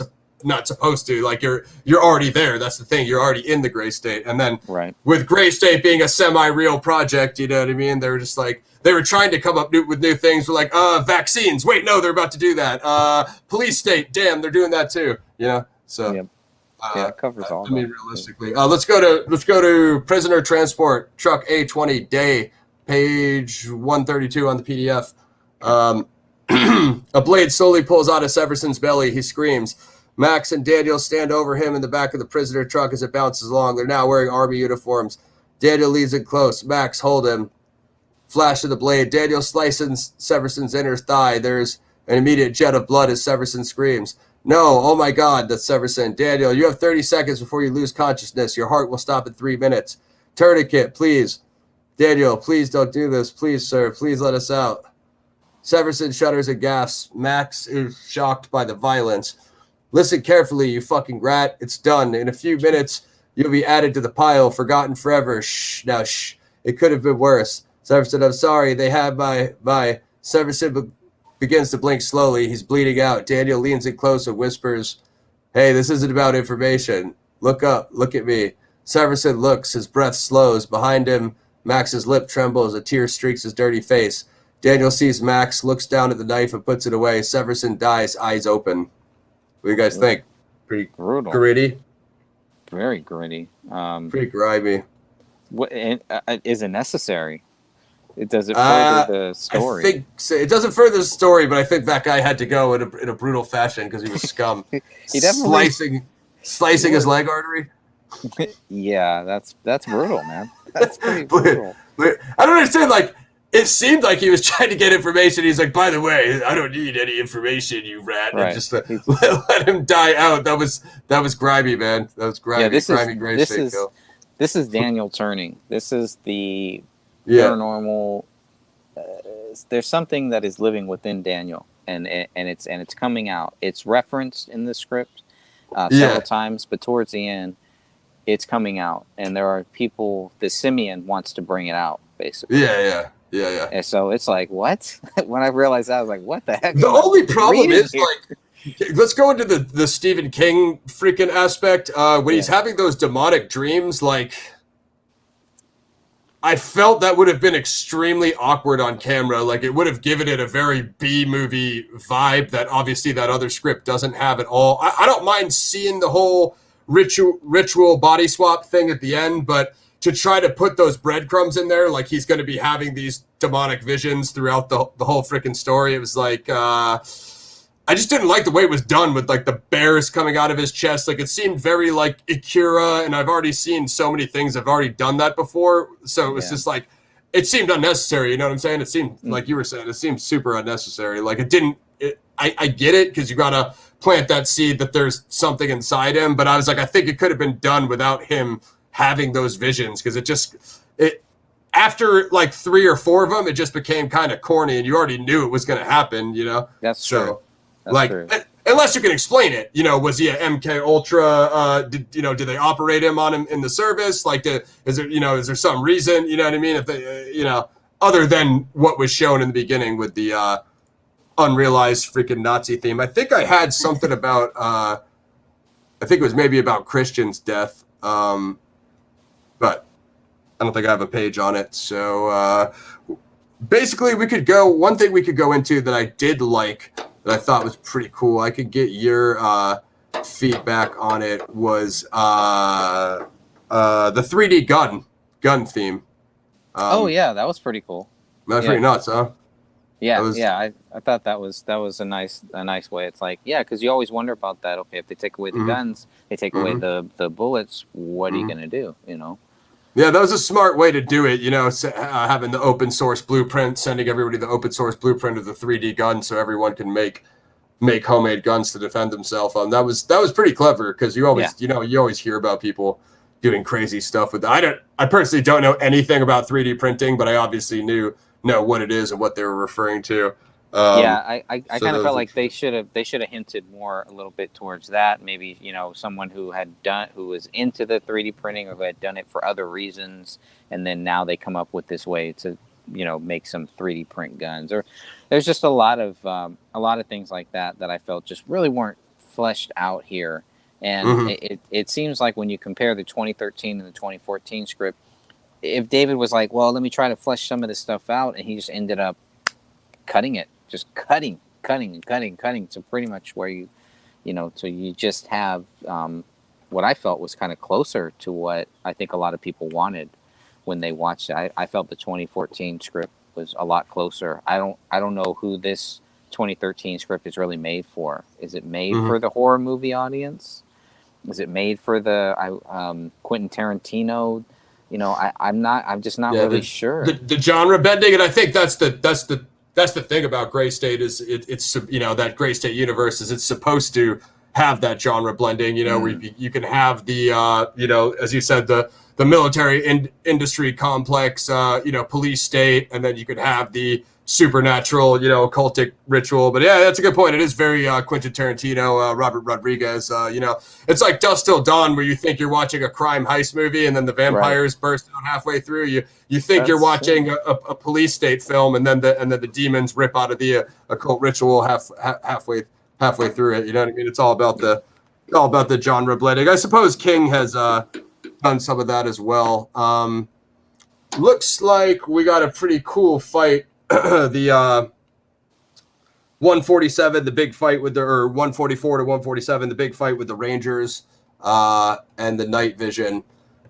supposed to. Like you're already there. That's the thing. You're already in the Graystate. And then with Graystate being a semi-real project, you know what I mean? They were just like they were trying to come up with new things. We're like, vaccines. Wait, no, they're about to do that. Police state. Damn, they're doing that too. So it covers all. I mean, realistically, let's go to prisoner transport truck A20 day, page 132 on the PDF. A blade slowly pulls out of Severson's belly. He screams. Max and Daniel stand over him in the back of the prisoner truck as it bounces along. They're now wearing army uniforms. Daniel leads in close. Max, hold him. Flash of the blade. Daniel slices Severson's inner thigh. There's an immediate jet of blood as Severson screams. No, oh my God, that's Severson. Daniel, you have 30 seconds before you lose consciousness. Your heart will stop in 3 minutes. Tourniquet, please. Daniel, please don't do this. Please, sir. Please let us out. Severson shudders and gasps. Max is shocked by the violence. Listen carefully, you fucking rat. It's done. In a few minutes, you'll be added to the pile, forgotten forever. Shh. Now, shh. It could have been worse. Severson, I'm sorry. They have my. Severson begins to blink slowly. He's bleeding out. Daniel leans in close and whispers, hey, this isn't about information. Look up. Look at me. Severson looks. His breath slows. Behind him, Max's lip trembles. A tear streaks his dirty face. Daniel sees Max, looks down at the knife and puts it away. Severson dies, eyes open. What do you guys think? Pretty Brutal. gritty? Very gritty. Pretty grimy. What is it necessary? It doesn't further the story. I think so. It doesn't further the story, but I think that guy had to go in a brutal fashion because he was scum. He definitely slicing his leg artery. Yeah, that's brutal, man. That's pretty brutal. But I don't understand. Like, it seemed like he was trying to get information. He's like, by the way, I don't need any information, you rat. Right. And just let him die out. That was grimy, man. That was grimy. Yeah, this is Daniel turning. This is the paranormal. There's something that is living within Daniel, and it's coming out. It's referenced in the script several times, but towards the end, it's coming out, and there are people. The Simeon wants to bring it out, basically. Yeah. And so it's like, what? When I realized that, I was like, what the heck? The only problem is like, let's go into the Stephen King freaking aspect. When he's having those demonic dreams, like, I felt that would have been extremely awkward on camera. Like, it would have given it a very B movie vibe that obviously that other script doesn't have at all. I don't mind seeing the whole ritual body swap thing at the end, but to try to put those breadcrumbs in there, like he's going to be having these demonic visions throughout the whole freaking story. It was like, I just didn't like the way it was done with like the bears coming out of his chest. Like, it seemed very like Akira, and I've already seen so many things. I've already done that before. So it was just like, it seemed unnecessary. You know what I'm saying? It seemed like you were saying, it seemed super unnecessary. Like, I get it, because you got to plant that seed that there's something inside him. But I was like, I think it could have been done without him having those visions, because it after like 3 or 4 of them, it just became kind of corny, and you already knew it was going to happen, you know? That's true. That's like, true. Unless you can explain it, you know, was he a MK Ultra? Did they operate him on him in the service? Like, is there some reason, you know what I mean? If they, other than what was shown in the beginning with the unrealized freaking Nazi theme. I think I had something about, I think it was maybe about Christian's death. But I don't think I have a page on it. So basically, one thing we could go into that I did like, that I thought was pretty cool. I could get your feedback on it, was the 3D gun theme. That was pretty cool. That's pretty nuts, huh? I thought that was a nice way. It's like, because you always wonder about that. Okay, if they take away the guns, they take away the bullets, what are you going to do, you know? Yeah, that was a smart way to do it, having the open source blueprint, sending everybody the open source blueprint of the 3D gun so everyone can make homemade guns to defend themselves. That was pretty clever, because you always hear about people doing crazy stuff with that. I personally don't know anything about 3D printing, but I obviously know what it is and what they were referring to. I kind of felt like they should have hinted more a little bit towards that. Maybe, someone who was into the 3D printing, or who had done it for other reasons, and then now they come up with this way to make some 3D print guns. Or there's just a lot of things like that I felt just really weren't fleshed out here. And it seems like when you compare the 2013 and the 2014 script, if David was like, well, let me try to flesh some of this stuff out, and he just ended up cutting it, just cutting to pretty much where so you just have what I felt was kind of closer to what I think a lot of people wanted when they watched it. I felt the 2014 script was a lot closer. I don't know who this 2013 script is really made for. Is it made for the horror movie audience? Is it made for the Quentin Tarantino? I'm just not really sure. The genre bending, and I think that's the thing about Graystate is it's that Graystate universe is it's supposed to have that genre blending. Where you can have the as you said, the military industry complex, police state, and then you could have the supernatural, occultic ritual. But yeah, that's a good point. It is very Quentin Tarantino, Robert Rodriguez. It's like Dusk Till Dawn, where you think you're watching a crime heist movie, and then the vampires burst out halfway through. You think you're watching a police state film, and then the demons rip out of the occult ritual halfway through it. You know what I mean? It's all about the genre blending. I suppose King has done some of that as well. Looks like we got a pretty cool fight. The 147, the big fight with or 144 to 147, the big fight with the Rangers and the night vision.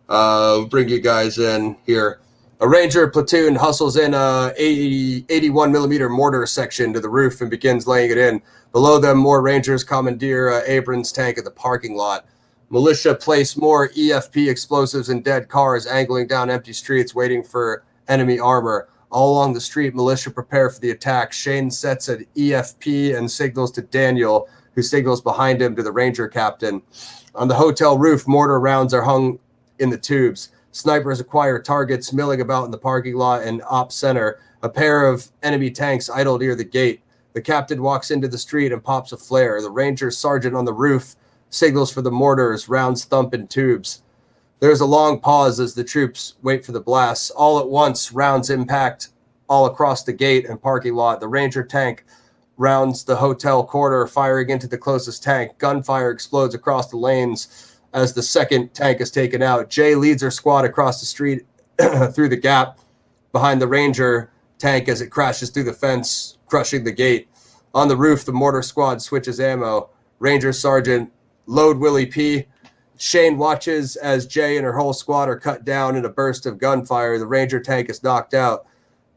Bring you guys in here. A Ranger platoon hustles in a 81 millimeter mortar section to the roof and begins laying it in. Below them, more Rangers commandeer Abrams tank at the parking lot. Militia place more EFP explosives in dead cars, angling down empty streets, waiting for enemy armor. All along the street, militia prepare for the attack. Shane sets an EFP and signals to Daniel, who signals behind him to the Ranger captain. On the hotel roof, mortar rounds are hung in the tubes. Snipers acquire targets milling about in the parking lot and op center. A pair of enemy tanks idle near the gate. The captain walks into the street and pops a flare. The Ranger sergeant on the roof signals for the mortars, rounds thump in tubes. There's a long pause as the troops wait for the blasts. All at once, rounds impact all across the gate and parking lot. The Ranger tank rounds the hotel corridor, firing into the closest tank. Gunfire explodes across the lanes as the second tank is taken out. Jay leads her squad across the street through the gap behind the Ranger tank as it crashes through the fence, crushing the gate. On the roof, the mortar squad switches ammo. Ranger Sergeant load Willie P. Shane watches as Jay and her whole squad are cut down in a burst of gunfire. The Ranger tank is knocked out.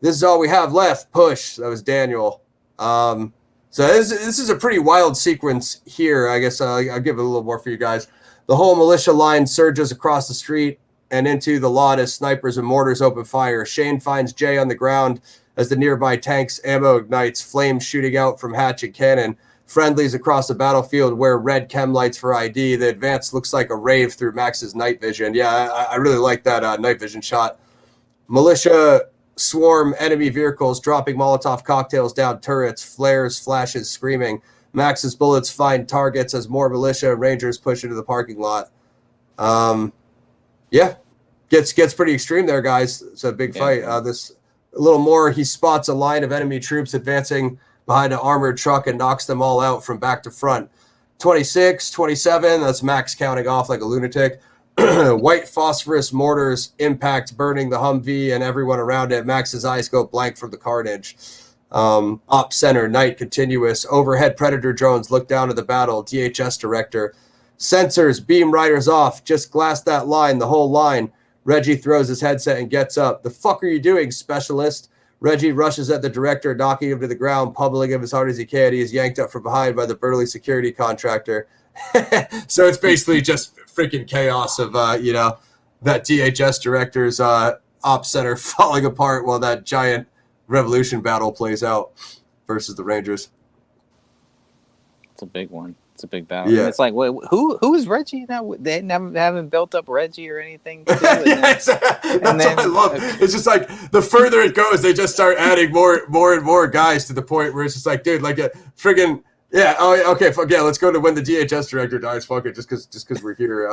This is all we have left. Push. That was Daniel. So this is a pretty wild sequence here. I guess I'll give it a little more for you guys. The whole militia line surges across the street and into the lot as snipers and mortars open fire. Shane finds Jay on the ground as the nearby tank's ammo ignites, flames shooting out from hatch and cannon. Friendlies across the battlefield wear red chem lights for ID. The advance looks like a rave through Max's night vision. Yeah, I really like that night vision shot. Militia swarm enemy vehicles, dropping Molotov cocktails down turrets, flares, flashes, screaming. Max's bullets find targets as more militia and Rangers push into the parking lot. Yeah, gets pretty extreme there, guys. It's a big fight. This a little more. He spots a line of enemy troops advancing behind an armored truck and knocks them all out from back to front. 26, 27, that's Max counting off like a lunatic. White phosphorus mortars impact, burning the Humvee and everyone around it. Max's eyes go blank from the carnage. Op center, night continuous. Overhead Predator drones look down at the battle. DHS director. Sensors, beam riders off. Just glass that line, the whole line. Reggie throws his headset and gets up. The fuck are you doing, specialist? Reggie rushes at the director, knocking him to the ground, pummeling him as hard as he can. He is yanked up from behind by the burly security contractor. So it's basically just freaking chaos of, that DHS director's op center falling apart while that giant revolution battle plays out versus the Rangers. It's a big one. It's a big battle. Yeah. And it's like, who is Reggie now? They haven't built up Reggie or anything. To do it. Yes, that's what I love. It's just like the further it goes, they just start adding more and more guys to the point where it's just like, dude, like a friggin' yeah. Oh, okay. Fuck yeah. Let's go to when the DHS director dies. Fuck it. Just because we're here.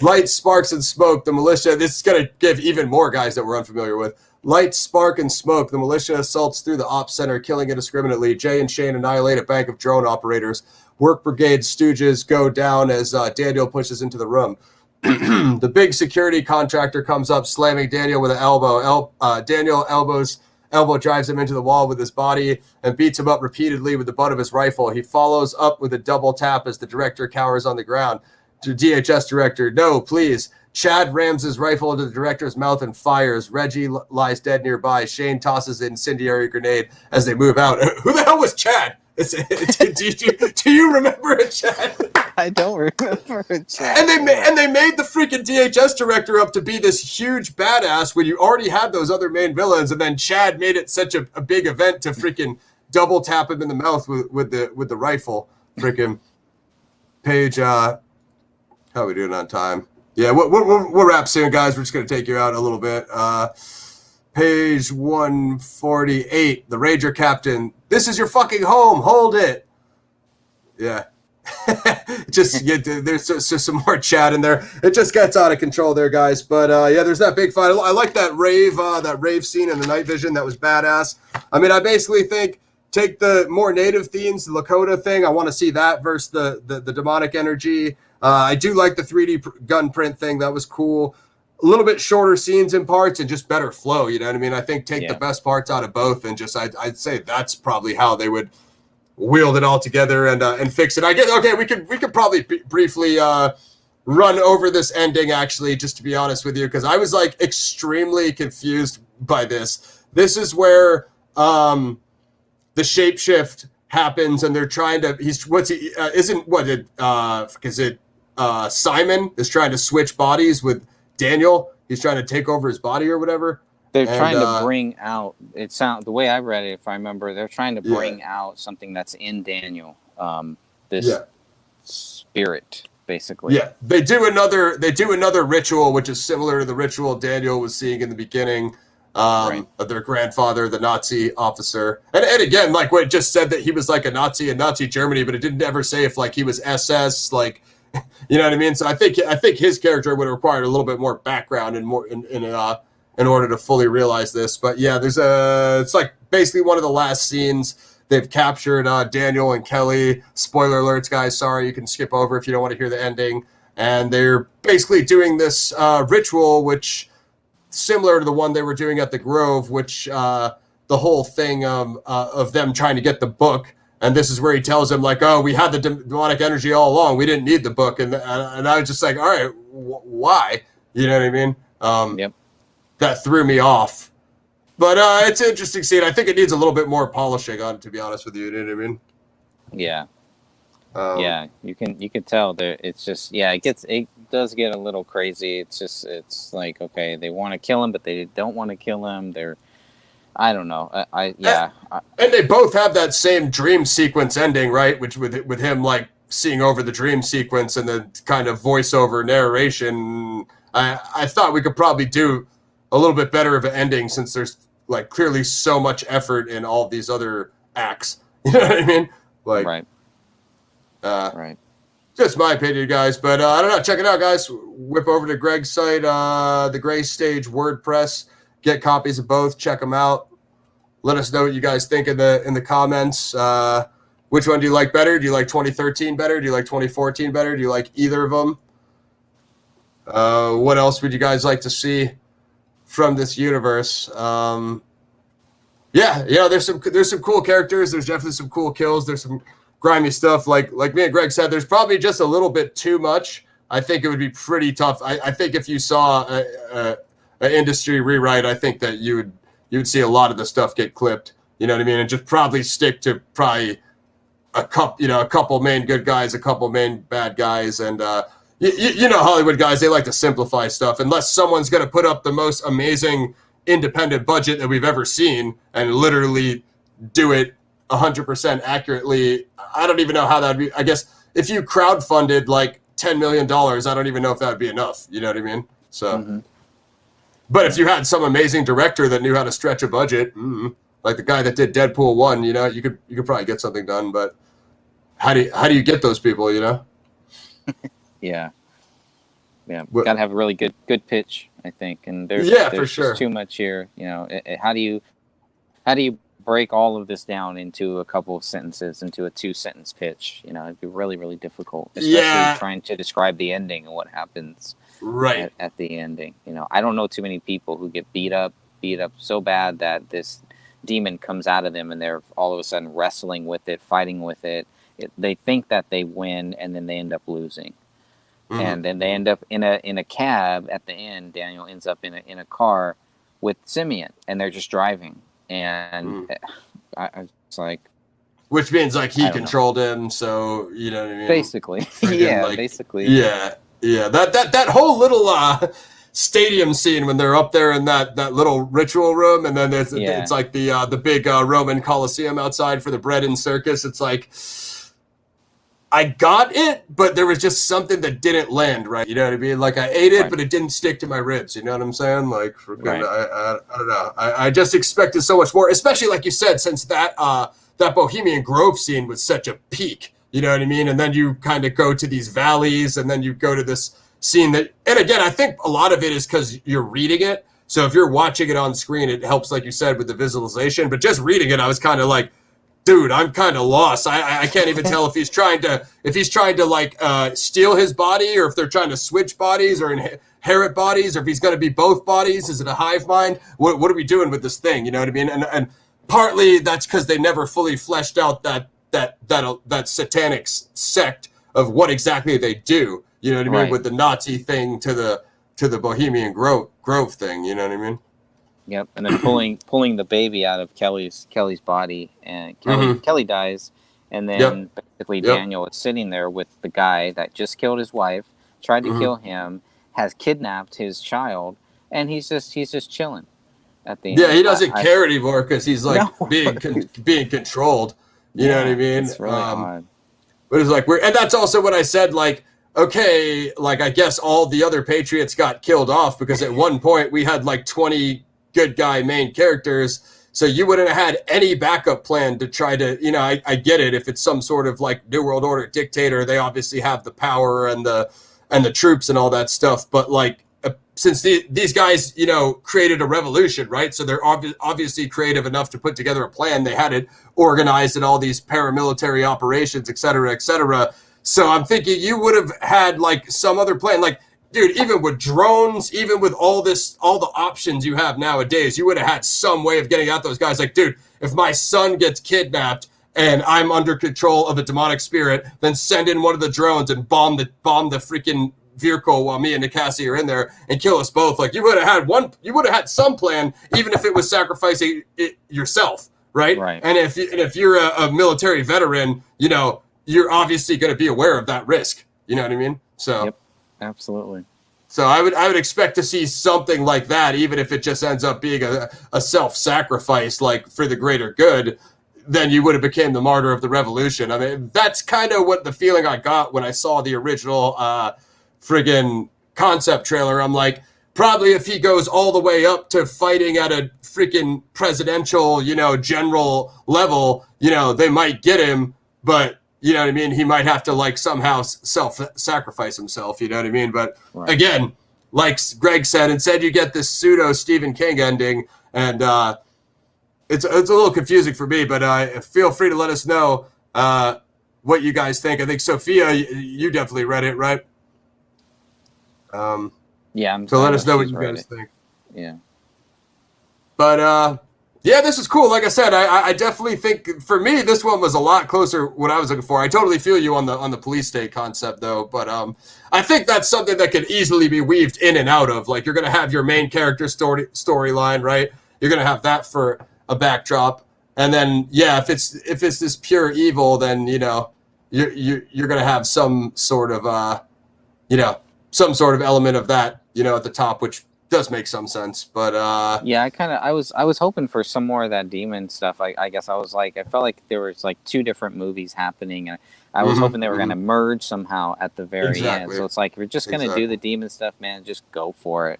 Light, sparks, and smoke. The militia. This is gonna give even more guys that we're unfamiliar with. Light, spark, and smoke. The militia assaults through the op center, killing indiscriminately. Jay and Shane annihilate a bank of drone operators. Work brigade stooges go down as Daniel pushes into the room. The big security contractor comes up, slamming Daniel with an elbow. Daniel elbow drives him into the wall with his body and beats him up repeatedly with the butt of his rifle. He follows up with a double tap as the director cowers on the ground. To DHS director, no, please. Chad rams his rifle into the director's mouth and fires. Reggie lies dead nearby. Shane tosses an incendiary grenade as they move out. Who the hell was Chad? Do you remember a Chad? I don't remember a Chad. And they made the freaking DHS director up to be this huge badass when you already had those other main villains, and then Chad made it such a big event to freaking double tap him in the mouth with the rifle. Freaking page. How are we doing on time? Yeah, we'll wrap soon, guys. We're just going to take you out a little bit. Page 148, the Ranger captain. This is your fucking home. Hold it. Yeah. There's just some more chat in there. It just gets out of control there, guys. But there's that big fight. I like that rave scene in the night vision. That was badass. I mean, I basically think take the more native themes, the Lakota thing. I want to see that versus the demonic energy. I do like the 3D gun print thing. That was cool. A little bit shorter scenes in parts and just better flow. You know what I mean? I think take the best parts out of both and just I'd say that's probably how they would wield it all together and fix it. I guess okay, we could probably briefly run over this ending actually, just to be honest with you, because I was like extremely confused by this. This is where the shapeshift happens, and they're trying to. Simon is trying to switch bodies with Daniel. He's trying to take over his body or whatever. They're trying to bring out. The way I read it, if I remember, they're trying to bring out something that's in Daniel. This spirit, basically. Yeah, they do another ritual, which is similar to the ritual Daniel was seeing in the beginning. Of their grandfather, the Nazi officer, and again, like what it just said that he was like a Nazi in Nazi Germany, but it didn't ever say if like he was SS, like, you know what I mean. So I think his character would have required a little bit more background and more in order to fully realize this. But yeah, it's like basically one of the last scenes. They've captured Daniel and Kelly. Spoiler alerts, guys. Sorry, you can skip over if you don't want to hear the ending. And they're basically doing this ritual, which similar to the one they were doing at the Grove, which the whole thing of them trying to get the book. And this is where he tells them, like, oh, we had the demonic energy all along. We didn't need the book. And I was just like, all right, why? You know what I mean? Yep. That threw me off. But it's an interesting scene. I think it needs a little bit more polishing on, to be honest with you. You know what I mean? Yeah. Yeah, you can tell there. It's just it does get a little crazy. It's like, okay, they want to kill him, but they don't want to kill him. I don't know. And they both have that same dream sequence ending, right? Which with him like seeing over the dream sequence and the kind of voiceover narration. I thought we could probably do a little bit better of an ending, since there's like clearly so much effort in all these other acts. You know what I mean? Like, right. Right. Just my opinion, guys. But I don't know. Check it out, guys. Whip over to Greg's site, the Graystate WordPress. Get copies of both. Check them out. Let us know what you guys think in the comments. Which one do you like better? Do you like 2013 better? Do you like 2014 better? Do you like either of them? What else would you guys like to see from this universe? There's some cool characters. There's definitely some cool kills. There's some grimy stuff. Like me and Greg said, there's probably just a little bit too much. I think it would be pretty tough. I think if you saw an industry rewrite, I think that you would see a lot of the stuff get clipped. You know what I mean? And just probably stick to a couple main good guys, a couple main bad guys, and you know Hollywood guys, they like to simplify stuff. Unless someone's going to put up the most amazing independent budget that we've ever seen and literally do it 100% accurately. I don't even know how that'd be. I guess if you crowdfunded like $10 million, I don't even know if that'd be enough. You know what I mean? So, But if you had some amazing director that knew how to stretch a budget, like the guy that did Deadpool 1, you know, you could probably get something done. But how do you get those people? You know? Yeah. Got to have a really good pitch, I think. And there's for sure just too much here. You know, how do you break all of this down into a couple of sentences, into a 2-sentence pitch? You know, it'd be really, really difficult, especially trying to describe the ending and what happens at the ending. You know, I don't know too many people who get beat up so bad that this demon comes out of them and they're all of a sudden wrestling with it, fighting with it. They think that they win, and then they end up losing. And then they end up in a cab at the end. Daniel ends up in a car with Simeon, and they're just driving. And I was like, which means like he controlled him, so you know what I mean. Basically, basically. Yeah. That whole little stadium scene when they're up there in that little ritual room, and then it's like the big Roman Colosseum outside for the bread and circus. It's like, I got it, but there was just something that didn't land right. You know what I mean? Like I ate it, but it didn't stick to my ribs. You know what I'm saying? Like, I don't know. I just expected so much more, especially like you said, since that Bohemian Grove scene was such a peak. You know what I mean? And then you kind of go to these valleys, and then you go to this scene that, and again, I think a lot of it is because you're reading it. So if you're watching it on screen, it helps, like you said, with the visualization. But just reading it, I was kind of like, dude, I'm kind of lost. I can't even tell if he's trying to like steal his body, or if they're trying to switch bodies or inherit bodies, or if he's going to be both bodies. Is it a hive mind? What are we doing with this thing? You know what I mean? And partly that's because they never fully fleshed out that that satanic sect of what exactly they do. You know what I mean? Right. With the Nazi thing to the Bohemian Grove thing. You know what I mean? Yep. And then pulling the baby out of Kelly's body, and Kelly dies, and then basically Daniel is sitting there with the guy that just killed his wife, tried to kill him, has kidnapped his child, and he's just chilling at the end. Yeah, he doesn't care anymore because he's like No. being controlled. You know what I mean? It's really odd. But it's like weird, and that's also what I said. Like, okay, like I guess all the other Patriots got killed off because at one point we had like 20 good guy main characters, so you wouldn't have had any backup plan to try to, you know, I get it if it's some sort of like New World Order dictator, they obviously have the power and the troops and all that stuff, but like since these guys, you know, created a revolution, right? So they're obviously creative enough to put together a plan. They had it organized in all these paramilitary operations, et cetera, et cetera. So I'm thinking you would have had like some other plan, like, dude, even with drones, even with all the options you have nowadays, you would have had some way of getting at those guys. Like, dude, if my son gets kidnapped and I'm under control of a demonic spirit, then send in one of the drones and bomb the freaking vehicle while me and Nikasi are in there and kill us both. Like, you would have had some plan, even if it was sacrificing it yourself, right? And if you're a military veteran, you know, you're obviously going to be aware of that risk. You know what I mean? So. Yep. Absolutely. So I would expect to see something like that, even if it just ends up being a self-sacrifice, like for the greater good, then you would have became the martyr of the revolution. I mean, that's kind of what the feeling I got when I saw the original friggin' concept trailer. I'm like, probably if he goes all the way up to fighting at a freaking presidential, you know, general level, you know, they might get him, but you know what I mean? He might have to like somehow self-sacrifice himself. You know what I mean? But again, like Greg said, instead you get this pseudo Stephen King ending, and it's a little confusing for me. But feel free to let us know what you guys think. I think Sophia, you definitely read it, right? Yeah. So let us know what you guys think. Yeah. But yeah, this is cool. Like I said, I definitely think for me this one was a lot closer what I was looking for. I totally feel you on the police state concept though, but I think that's something that could easily be weaved in and out of. Like you're gonna have your main character storyline, right? You're gonna have that for a backdrop, and then yeah, if it's this pure evil, then you know you're gonna have some sort of element of that, you know, at the top, which does make some sense. But yeah, I was hoping for some more of that demon stuff. I guess I was like, I felt like there was like two different movies happening, and I was hoping they were going to merge somehow at the very end. So it's like, if you're just going to do the demon stuff, man, just go for it.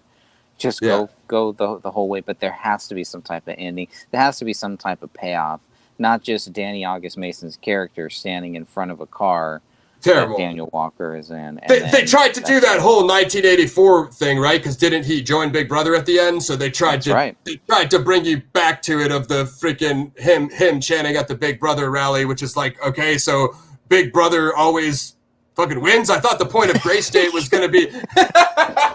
Just go the whole way. But there has to be some type of ending. There has to be some type of payoff, not just Danny August Mason's character standing in front of a car. Terrible. Daniel Walker is in. They tried to do that whole 1984 thing, right? Because didn't he join Big Brother at the end? So they tried to bring you back to it of the freaking him chanting at the Big Brother rally, which is like, okay, so Big Brother always fucking wins. I thought the point of Graystate was going to be.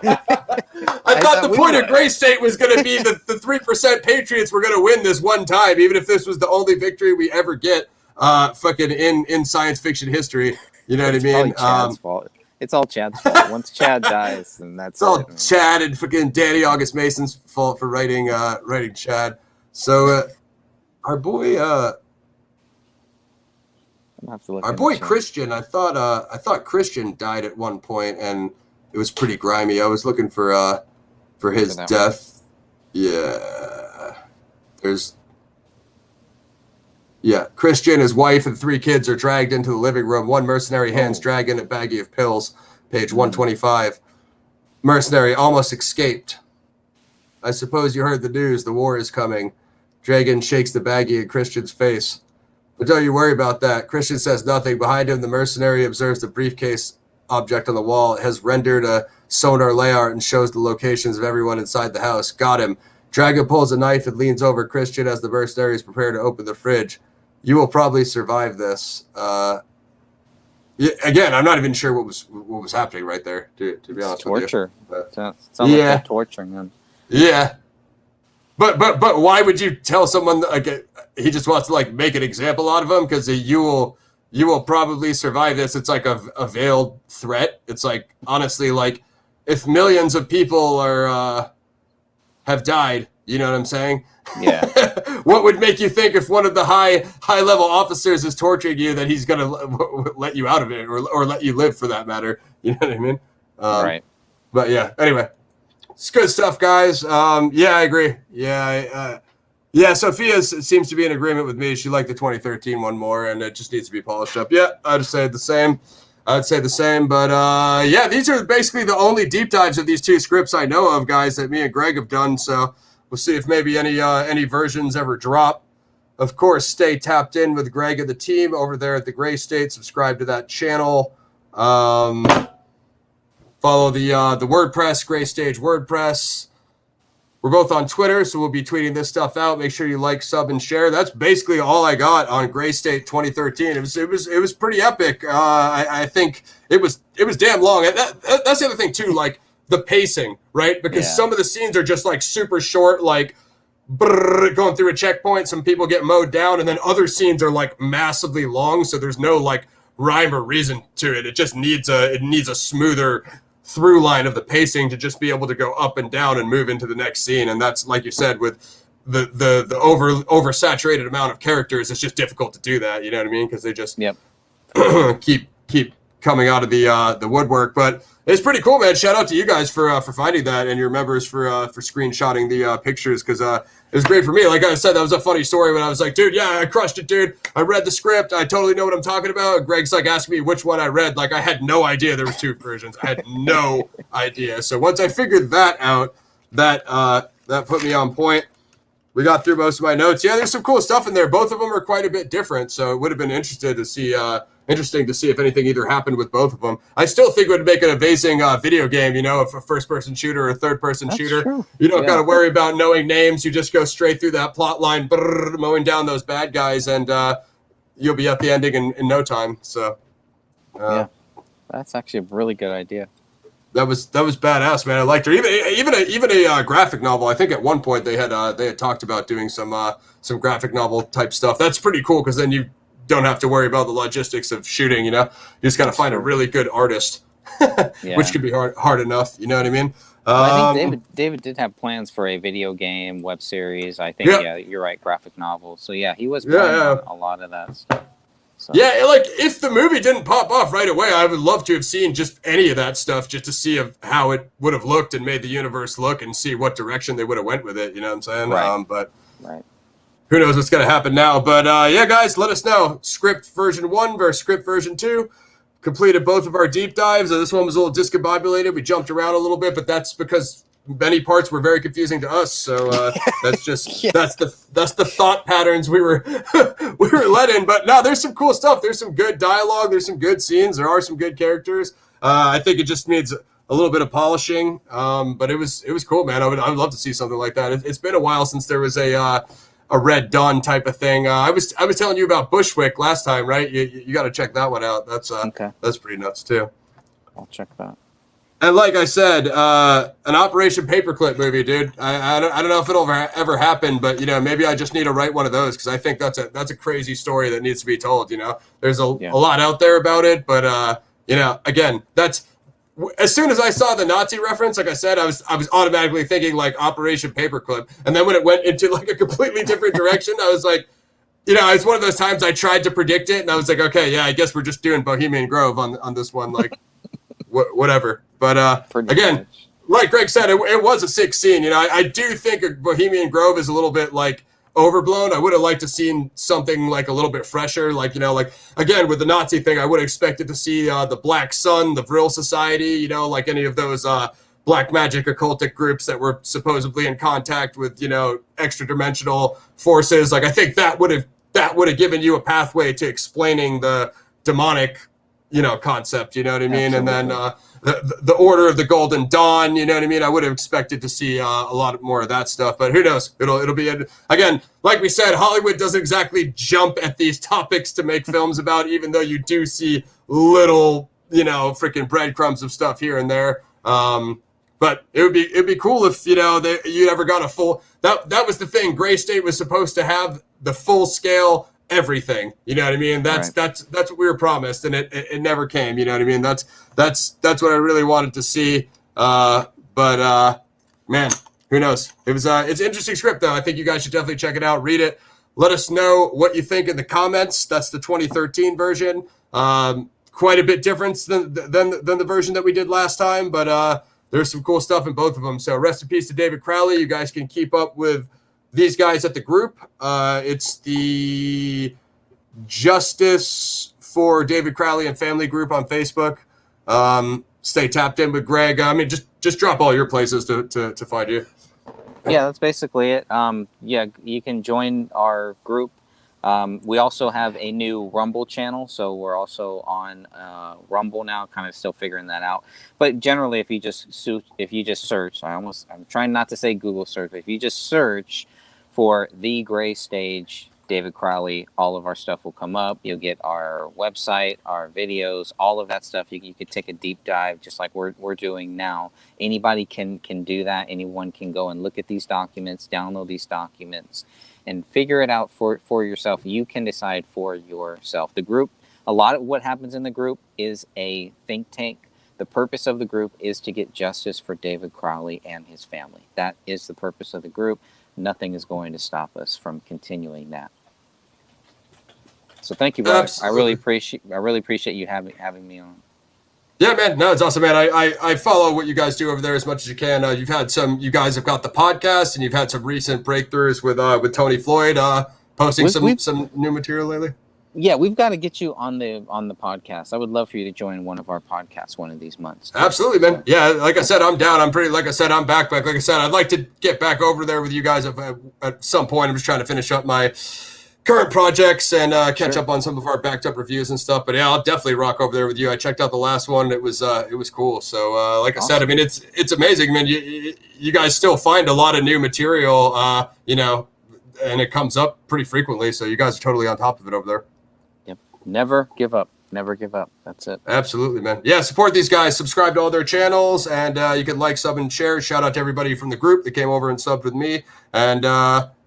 I thought the point of Graystate was going to be the 3% Patriots were going to win this one time, even if this was the only victory we ever get, fucking in science fiction history. You know what I mean? Chad's fault. It's all Chad's fault. Once Chad dies, then that's all Chad and fucking Danny August Mason's fault for writing Chad. So our boy Christian, I thought Christian died at one point, and it was pretty grimy. I was looking for his death. Yeah. Christian, his wife, and 3 kids are dragged into the living room. One mercenary hands dragging a baggie of pills. Page 125. Mercenary almost escaped. I suppose you heard the news. The war is coming. Dragon shakes the baggie in Christian's face. But don't you worry about that. Christian says nothing. Behind him, the mercenary observes the briefcase object on the wall. It has rendered a sonar layout and shows the locations of everyone inside the house. Got him. Dragon pulls a knife and leans over Christian as the mercenaries prepare to open the fridge. You will probably survive this. Again, I'm not even sure what was happening right there. To be honest, torture. With you. Sounds like they're torturing him. Yeah. But why would you tell someone like he just wants to like make an example out of him? Because you will probably survive this. It's like a veiled threat. It's like, honestly, like if millions of people are have died, you know what I'm saying? Yeah. What would make you think if one of the high level officers is torturing you that he's gonna let you out of it or let you live for that matter? You know what I mean? Right. But yeah. Anyway, it's good stuff, guys. Yeah, I agree. Yeah. Yeah, Sophia seems to be in agreement with me. She liked the 2013 one more, and it just needs to be polished up. Yeah, I'd say the same. But yeah, these are basically the only deep dives of these two scripts I know of, guys, that me and Greg have done. So we'll see if maybe any versions ever drop. Of course, stay tapped in with Greg and the team over there at the Graystate. Subscribe to that channel. Follow the WordPress, Graystate WordPress. We're both on Twitter, so we'll be tweeting this stuff out. Make sure you like, sub, and share. That's basically all I got on Graystate 2013. It was pretty epic. I think it was damn long. That's the other thing too, like the pacing, right? Because some of the scenes are just like super short, like going through a checkpoint. Some people get mowed down, and then other scenes are like massively long. So there's no like rhyme or reason to it. It just needs a smoother through line of the pacing to just be able to go up and down and move into the next scene. And that's, like you said, with the oversaturated amount of characters, it's just difficult to do that. You know what I mean? Because they just keep coming out of the woodwork. But it's pretty cool, man. Shout out to you guys for finding that, and your members for screenshotting the pictures, because it was great for me. Like I said, that was a funny story when I was like, dude, yeah, I crushed it, dude. I read the script. I totally know what I'm talking about. And Greg's like asking me which one I read. Like I had no idea there was two versions. I had no idea. So once I figured that out, that put me on point. We got through most of my notes. Yeah, there's some cool stuff in there. Both of them are quite a bit different. So it would have been interesting to see if anything either happened with both of them. I still think it would make an amazing video game, you know, if a first-person shooter or a third-person shooter. True. You don't got to worry about knowing names. You just go straight through that plot line, mowing down those bad guys, and you'll be at the ending in no time. So, yeah, that's actually a really good idea. That was badass, man. I liked her. Even a graphic novel. I think at one point they had talked about doing some graphic novel type stuff. That's pretty cool, because then you don't have to worry about the logistics of shooting. You know, you just got to find a really good artist, which could be hard enough. You know what I mean? I think David did have plans for a video game, web series. I think you're right, graphic novel. So yeah, he was planning on a lot of that stuff. So. Yeah, like if the movie didn't pop off right away, I would love to have seen just any of that stuff, just to see how it would have looked and made the universe look, and see what direction they would have went with it. You know what I'm saying? Right. Who knows what's going to happen now? But yeah, guys, let us know. Script version 1 versus script version 2. Completed both of our deep dives. This one was a little discombobulated. We jumped around a little bit, but that's because many parts were very confusing to us. So that's just that's the thought patterns we were led in. But no, there's some cool stuff. There's some good dialogue. There's some good scenes. There are some good characters. I think it just needs a little bit of polishing. But it was cool, man. I would love to see something like that. It's been a while since there was a Red Dawn type of thing. I was telling you about Bushwick last time, right? You got to check that one out. That's pretty nuts too. I'll check that. And like I said, an Operation Paperclip movie, dude. I don't know if it'll ever happen, but you know, maybe I just need to write one of those, because I think that's a crazy story that needs to be told. You know, there's a lot out there about it, but you know, again, that's. As soon as I saw the Nazi reference, like I said, I was automatically thinking like Operation Paperclip, and then when it went into like a completely different direction, I was like, you know, it's one of those times I tried to predict it, and I was like, okay, yeah, I guess we're just doing Bohemian Grove on this one, like whatever. But again, like Greg said, it was a sick scene. You know, I do think Bohemian Grove is a little bit like overblown. I would have liked to seen something like a little bit fresher, like, you know, like again with the Nazi thing, I would have expected to see the Black Sun, the Vril Society, you know, like any of those black magic occultic groups that were supposedly in contact with, you know, extra dimensional forces. Like I think that would have given you a pathway to explaining the demonic, you know, concept, you know what I mean? Absolutely. And then the Order of the Golden Dawn, you know what I mean? I would have expected to see a lot more of that stuff, but who knows? It'll be again, like we said, Hollywood doesn't exactly jump at these topics to make films about, even though you do see little, you know, freaking breadcrumbs of stuff here and there. But it'd be cool if you ever got a full. That was the thing. Graystate was supposed to have the full scale everything. You know what I mean? That's what we were promised, and it never came. You know what I mean? That's what I really wanted to see. But man, who knows? It's an interesting script though. I think you guys should definitely check it out, read it. Let us know what you think in the comments. That's the 2013 version. Quite a bit different than the version that we did last time, but there's some cool stuff in both of them. So rest in peace to David Crowley. You guys can keep up with these guys at the group. It's the Justice for David Crowley and Family group on Facebook. Stay tapped in with Greg. I mean, just drop all your places to find you. Yeah, that's basically it. Yeah, you can join our group. We also have a new Rumble channel, so we're also on Rumble now, kind of still figuring that out. But generally, if you just search, I'm trying not to say Google search, but if you just search for The Graystate, David Crowley, all of our stuff will come up. You'll get our website, our videos, all of that stuff. You could take a deep dive, just like we're doing now. Anybody can do that. Anyone can go and look at these documents, download these documents, and figure it out for yourself. You can decide for yourself. The group, a lot of what happens in the group is a think tank. The purpose of the group is to get justice for David Crowley and his family. That is the purpose of the group. Nothing is going to stop us from continuing that. So thank you, brother. Absolutely. I really appreciate you having me on. Yeah, man. No, it's awesome, man. I follow what you guys do over there as much as you can. You guys have got the podcast, and you've had some recent breakthroughs with Tony Floyd posting some new material lately. Yeah, we've got to get you on the podcast. I would love for you to join one of our podcasts one of these months. Absolutely, man. Yeah, like I said, I'm down. I'm back. Like I said, I'd like to get back over there with you guys at some point. I'm just trying to finish up my current projects and catch up on some of our backed up reviews and stuff. But yeah, I'll definitely rock over there with you. I checked out the last one. It was cool. So like awesome. I said, I mean, it's amazing, man. You guys still find a lot of new material, and it comes up pretty frequently. So you guys are totally on top of it over there. Yep. Never give up. Never give up. That's it. Absolutely, man. Yeah, support these guys. Subscribe to all their channels, and you can like, sub, and share. Shout out to everybody from the group that came over and subbed with me. And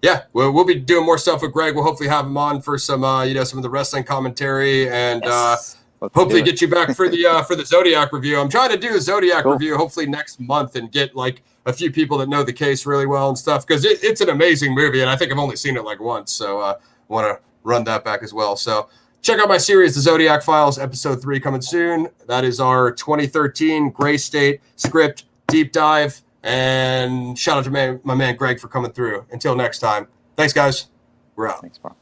yeah, we'll be doing more stuff with Greg. We'll hopefully have him on for some some of the wrestling commentary, and hopefully get you back for the Zodiac review. I'm trying to do a Zodiac review hopefully next month and get like a few people that know the case really well and stuff, because it's an amazing movie, and I think I've only seen it like once, so want to run that back as well. So check out my series, The Zodiac Files, episode 3 coming soon. That is our 2013 Graystate script deep dive. And shout out to my man Greg for coming through. Until next time. Thanks, guys. We're out. Thanks, bro.